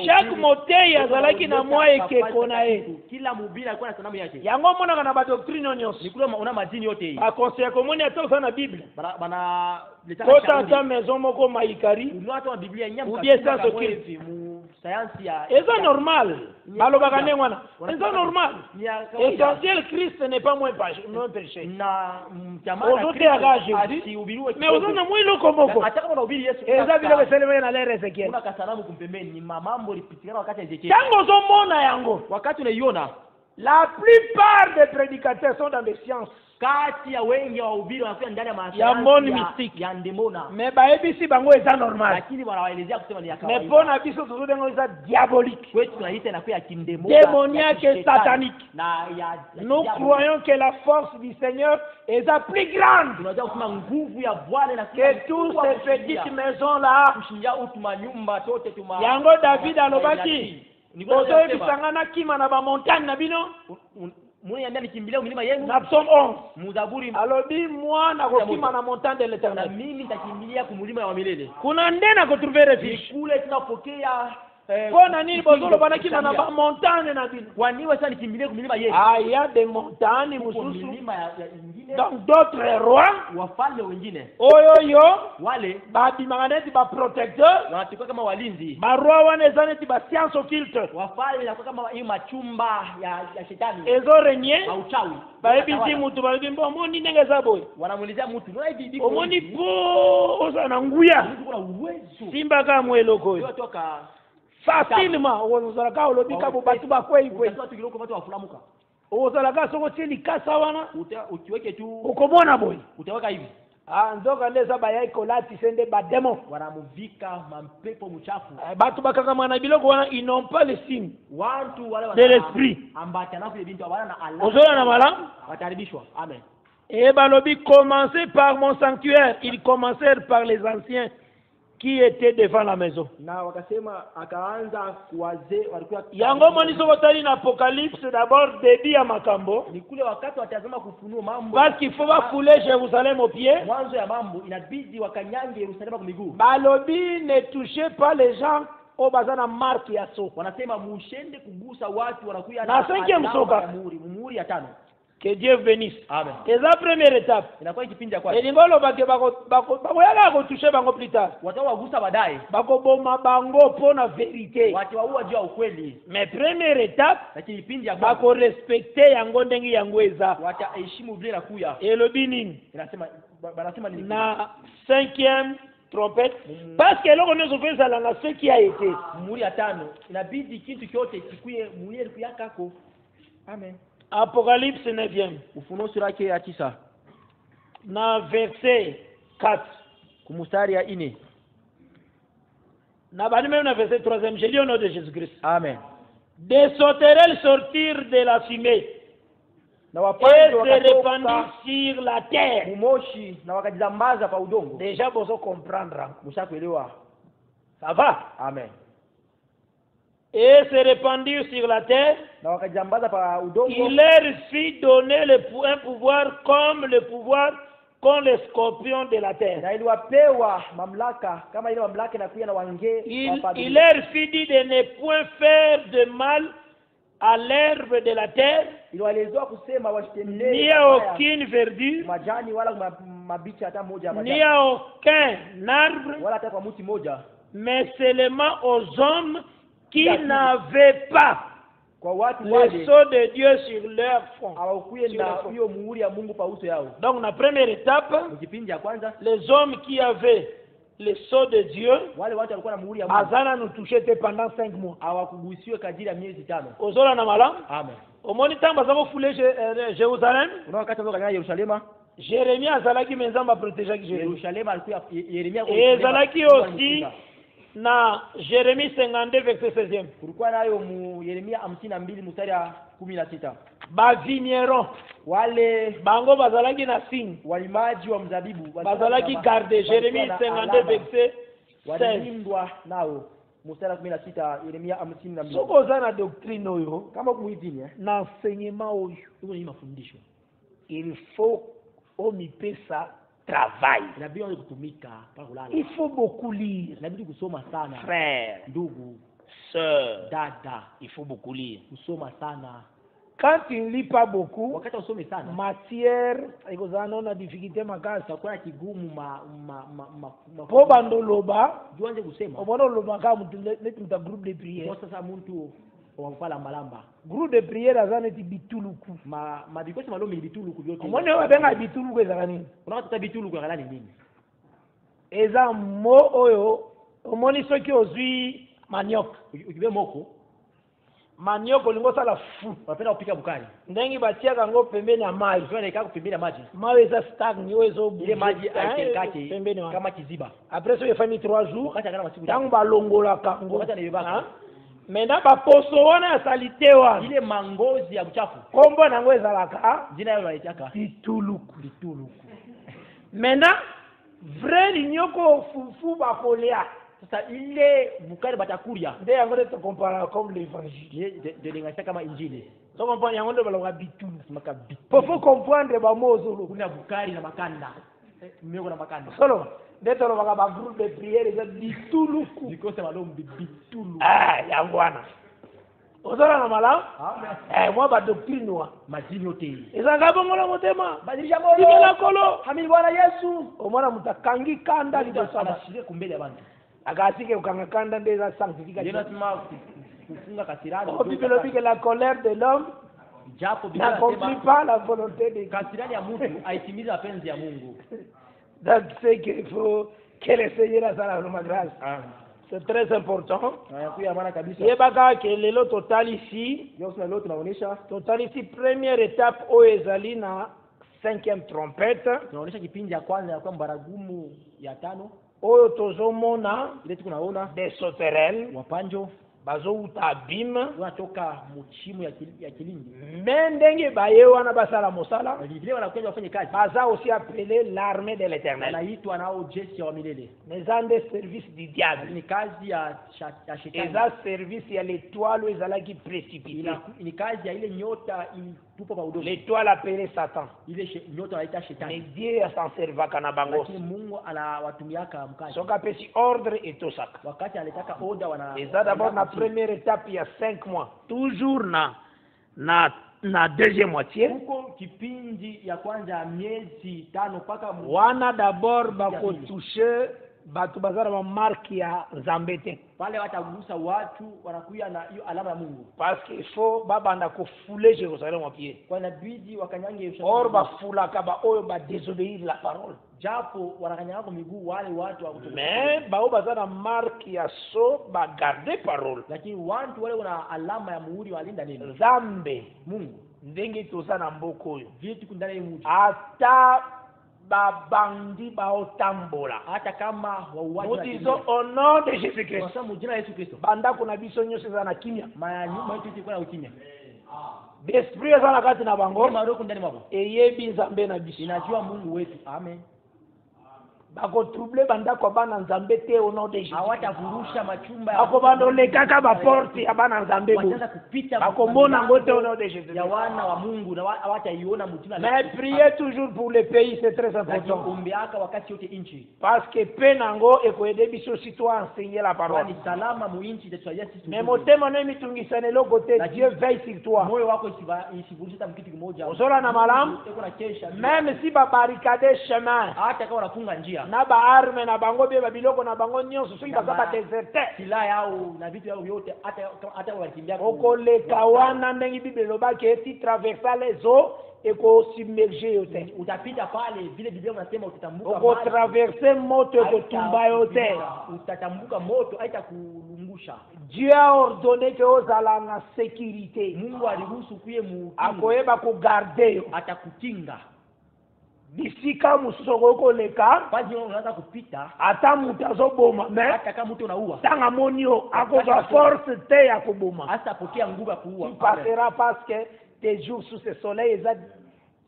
Chaque moteyi azalaki na mwa ekeko na ye. Kila mhubiri alikuwa na sanamu yake. Yango monaka na badoctrine nyonso. Ni kule una madini yote hii. Bakonseya komoni ata osala na Bible. Bana Kota ata maison moko maikari. Unatoa wa Biblia nyama ou bien science occulte. Sayansi ya Eza normal. Balobaka ndenge wana. Eza normal. Essentiel Christ n'est pas moins péché. Na mtamana Christ mais ozana mwilo komoko. Hata kama unahubiri Yesu. Eza vile beseleme na l'ère Ezekiel. Kuna kasanamu kumpembeni ni mambo lipitikana wakati ya Ezekiel. Tango zomona yango. Wakati unaiona la plupart des prédicateurs sont dans des sciences. Kati ya wengi wa wahubiri wanakuwa ndani ya masayansi ya mboni mystique ya ndemona. Mais baebisi bango eza normal. Lakini wanawaelezea kusema ni ya kawaida. Mais pona biso tuzodengo eza diabolique. Kwetu tunaita inakuwa ya kindemona. Démoniaque et satanique. Na ya nous croyons que la force du Seigneur est plus grande. Tunajua kusema nguvu ya Bwana na que toutes ces petites maisons là. Kushinja utuma nyumba tote tuma. Yango David alobaki. Bozo ebisangana kima na ba montagne na bino. Mwenye ndani kimbilia milima yenu. Na Psalm 11. Muzaburi. Alobi moi na kokima na montagne de l'Éternel. Na mimi nitakimbilia kumulima ya milele. Kuna ndena ko trouver refuge. Kule tunapokea Pona nini bozolo banakima na ba montagne na bino. Kwa nini sasa nikimbilia kumilima yenu? Ah, il y a des montagnes mususu. Milima ya ingine. Donc d'autres rois. Wafalme wengine. Oyo wale babimanganeti ba protecteur. Wanachukua kama walinzi. Barua wanezaneti ba science occulte. Wafalme wanakuwa kama hiyo machumba ya shetani. Ezo renye. Au chawi. Baebisi mutu balibimba omoni ndenge zaboy. Wanamuelezea mtu. Omoni po osana nguya. Simba kama mweloko. Yo toka facilement ozalaka olobika bo batu bakwei kwei. Watu kiloko watu wafulamuka. Ozalaka soko tili kasa wana. Ukiweke tu. Ukomona boy. Utaweka hivi. Nzoka ndeza bayai kolati sende bademo. Wanamuvika mampepo mchafu. Batu bakaka mwana biloko wana ils n'ont pas le signe. Watu wale de l'esprit. Ambatana kwa bintu wana na alama. Ozola na mala. Wataribishwa. Amen. Et balobi commencez par mon sanctuaire. Ils commencèrent par les anciens qui était devant la maison. Na wakasema akaanza wazee walikuwa yango moniso kotali na Apocalypse d'abord début ya makambo. Ni kule wakati watazama kufunua mambo. Parce qu'il faut fouler Jérusalem aux pieds. Mwanzo ya mambo inabidi wakanyange Yerusalemu kwa miguu. Balobi ne touchez pas les gens au bazana marque ya so. Wanasema mushende kugusa watu wanakuya na 5e soka. Muhuri ya 5. Que Dieu bénisse. Amen. C'est la première étape. Inakuwa kipindi cha kwanza. Elingolo bako yala ko toucher bango plus tard. Watu wagusa baadaye. Bako boma bango pona vérité. Watu waua juu ya ukweli. Mais première étape, lakini kipindi ya kwanza bako respecter yango ndengi yango eza. Wataheshimu vile nakuya. Elobi nini? Banasema nini? Na 5e trompette parce que loko nezo feza la na ce qui a été. Muhuri ya 5 inabidi kitu kyote kikuye muhuri kuyakako. Amen. Apocalypse 9e. Ufunuo sura yake ya 9. Na verset 4. Kumustari ya 4. Na bani même na verset 3e. Je lis au nom de Jésus-Christ. Amen. Des sauterelles sortirent de la fumée. Na wapanzi se répandit sur la terre. Mumoshi na wakajizambaza pa udongo. Déjà bozo comprendre. Mshakuelewa. Ça va? Amen. Et se répandirent sur la terre. Il leur fit donner un pouvoir comme le pouvoir qu'ont les scorpions de la terre. Il leur fit dire de ne point faire de mal à l'herbe de la terre, ni à aucune verdure, ni à aucun arbre, mais seulement aux hommes qui n'avaient pas le sceau de Dieu sur leur front. Donc la première étape, les hommes qui avaient le sceau de Dieu, Azana nous touchait pendant 5 mois. Ozola na malam. Amen. Au moniteur bazamo foulé Jérusalem. Jérémie azalaki menzamba protéger Jérusalem. Et zalaki aussi na Jérémie 52 verset 16e. Kulikuwa nayo mu Yeremia 52 mstari wa 16. Ba vigneron wale bango bazalaki na signe walimaji wa mzabibu bazalaki garde Jérémie 52 verset 16. walindwa nao. mstari 16 Yeremia 52. soko oza na doctrine oyo Kama kuitini na enseignement oyo hiyo ni mafundisho. il faut omipesa travail. Inabidi kutumika mpaka kulala. Il faut beaucoup lire. Inabidi kusoma sana. Frères, Ndugu, sœurs, dada, il faut beaucoup lire. kusoma sana. Quand tu ne lis pas beaucoup, Wakati usome sana, matière ikozana na difficulté makasi. utakuwa kigumu Po bandoloba, juanze kusema. obona loba ka mutu neti muta groupe de prière. Kwa sasa mtu wamfala malamba. Groupe de prière azana ti bituluku. Mabikosi malomi bitulu kubyote. Omone wabenga bituluku ezaka nini? Unataka bitulu kwa galani nini? Eza mo oyo omoni soki ozwi manioc. Ukibe moko, Manioc olingo sala fu. unapenda kupika bukari. Ndengi batiaka ngo pembeni ya maji. Ukiwa naika kupembea maji. Mawe eza stagne yo ezo bu. Ile maji aikekake pembeni wa. kama kiziba. Après so efami 3 jours. Wakati akana masiku. Tangu balongola kango. Wakati anibaka. Maintenant baposo wana ya salite wana. Ile mangozi ya uchafu. Kombo nango ezalaka Jina yao wanaitaka bituluku. bitulu. Maintenant vrai linyoko fufu bakolia. Sasa ile bukari batakuria. Nde yango de te compara comme l'évangile. De lingasha kama injili. So comprendre yango de balonga bitulu. Maka bitulu. Faut comprendre ba mozolo. Kuna bukari na makanda. Mmeko na makanda. Solo nde to lobaka ba groupe de prière eza bituluku. Bikosa malom bitulu. Yango wana. Ozola na malamu? Moi ba doctrine wa. Majini yote. Ezanga bongola motema. Badilisha moyo. Ibela kolo. Hamili Bwana Yesu. Omwana mutakangi kanda liboso Sana shire kumbele ya bantu. akasike ukanga kanda nde eza sanctification. Yena tuma kufunga kasirani. Bibelo bike la colère de l'homme Japo Biblia n'accomplit pas la volonté de Dieu. kasirani ya mtu haitimizi mapenzi ya Mungu. Donc c'est qu'il faut que le Seigneur asala ma grâce. C'est très important. Kuya maana kabisa. Yebaka ke lelo total ici. Yote leo tunaonesha Total ici première étape oyo ezali na 5e trompette. tunaonesha kipindi ya kwanza ya kwa mbaragumu ya tano. Oyo tozomona Ile tunaona des sauterelles wapanjo bazouta abîme wanatoka mchimu ya kilindi. mais ndenge baye wana basala mosala Vile wanakuja wafanye kazi. baza aussi appelé l'armée de l'éternel. Wanaitwa nao jeshi ya milele. Mais en des services du diable. Ni kazi ya shetani. Eza service ya l'étoile ezalaki précipité. Ni kazi ya ile nyota ilitupa kwa udongo. L'étoile appelée Satan. Ile nyota wanaita Mais shetani. Dieu s'en servaka na bango. Lakini Mungu anawatumiaka mkazi. Soka pesi ordre etosaka. Wakati alitaka oda wana Eza d'abord na première étape il y a 5 mois. Toujours na deuxième moitié. huko kipindi ya kwanza ya miezi 5 mpaka Wana d'abord bako toucher batu bazara ba marque ya Nzambete. pale watagusa watu wanakuya na hiyo alama ya Mungu. Parce qu'il faut babanda ko fouler Jérusalem au pied. Kwa inabidi wakanyange Or ba foulaka ba oyo ba désobéir la parole. japo wanakanyanga kwa miguu wale watu wa kutoka. Mais bao bazana marque ya so ba garder parole. Lakini watu wale wana alama ya muhuri walinda neno. Nzambe Mungu ndenge toza na mboko oyo. vitu ndani ya mji. Ata babandi baotambola. Hata kama wauaji Nous disons au nom de Jésus-Christ. kwa sababu jina la Yesu Kristo. Banda kuna biso nyose za na kimia. Nyuma yetu iko na ukimya. D'esprit eza na kati na bango. Ngoma roko ndani mwako. Eyebi Nzambe na biso. Inajua Mungu wetu. Amen. Bako trouble banda kwa bana Nzambe te au nom de Jésus. Hawatavurusha machumba ya Bako bando lekaka ba porte ya bana Nzambe bo. wataanza kupita Bako mbona ngote au nom de Jésus. ya wana wa Mungu na hawataiona mtuna. Mais priez toujours pour le pays, c'est très Lakini important. ombeaka wakati yote inchi. Parce que penango ekoyede biso si toi enseigner la parole. Ni salama mu inchi itatusaidia sisi. Mais motema no mitungisane lo côté Dieu veille sur toi. Moyo wako isivurusha mkitu kimoja. Osola na malamu. Uko na kesha. Même si ba barricade chemin. Hata kama unafunga njia. Na ba arme na bango be babiloko na bango nyonso soki bazaba déserté. Silaha yao na vitu yao vyote hata walikimbia. Okoleka wana ndenge Bible lobaki eti traversa les eaux eko submerger yote. Utapita pale vile Biblia inasema utatambuka Oko traverser moto eko tumba yote. Utatambuka moto haitakulungusha. Dieu a ordonné que ozala na sécurité. Mungu aliruhusu kuye mu Akoyeba ko garder yo. atakukinga. Bisika musoko okoleka Basi unaanza kupita ata mutu azoboma mais hata kama mtu unaua. tanga monio akozwa force te ya koboma. Hata pokea nguvu ya kuua. Tu passeras parce que tes jours sous ce soleil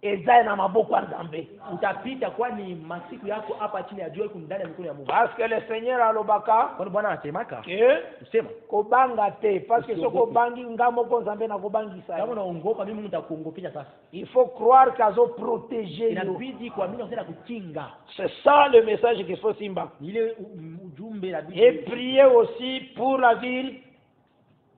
ezaye na maboko ya Nzambe. utapita, kwani masiku yako hapa chini ya jua iko ndani ya mikono ya Mungu. Parce que le Seigneur alobaka Kwani Bwana anasemaka que kusema kobanga te, parce que soko bangi ngamo ko Nzambe na kobangisa. kama unaongopa, mimi Mungu nitakuongopesha sasa. Il faut croire qu'azo protéger yo. Inabidi kuamini na kukinga. C'est ça le message qu'il faut simba. Ni ile ujumbe la Et Biblia. prier aussi pour la ville,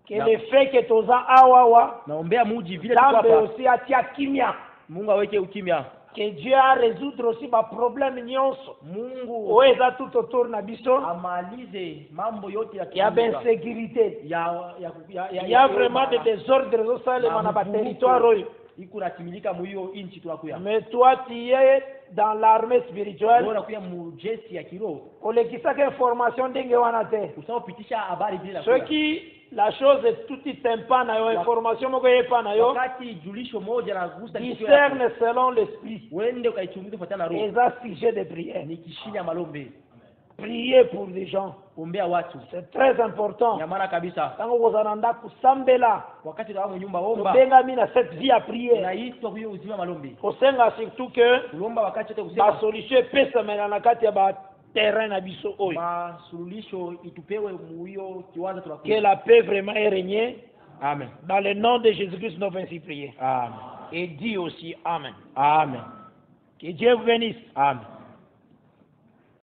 que le fait que toza awawa, Naombea muji vile tuko Nzambe hapa. aussi atia kimia. Mungu aweke ukimya. Que Dieu a résoudre aussi ma problème nyonso. Mungu Oeza tout autour na biso. amalize mambo yote ya Il y a d'insécurité. Il Il y a vraiment des désordres au sein de mon territoire. iko natimilika mu hiyo inchi tunakuya. Mais toi, tu es dans l'armée spirituelle. Bora kuya mu jeshi ya kiroho. Olekisaka information ndenge wana te. Usaopitisha habari bila Ce qui la chose est tout tempa na yo information moko yepa na yo. Wakati julisho moja na gusa Discerne selon l'esprit. wende ukaichunguze kufuatana na roho. Les sujet de prière. Ni kishinya malombe. Prier pour les gens. Ombea watu. C'est très important. Ya maana kabisa. Tango kozananda kusambela. Wakati wa nyumba omba. Benga mina cette vie à prier. Unaitwa huyo uzima malombe. Kosenga surtout que Kulomba wakati wote kusema. la solution pesa mena na kati ya ba terrain na biso oyo. Ma suluhisho itupewe mu hiyo kiwanza Que tunakuwa. la paix vraiment ait régné. Amen. Dans le nom de Jésus-Christ, nous avons ainsi prié. Amen. Et dis aussi Amen. Amen. Que Dieu vous bénisse. Amen.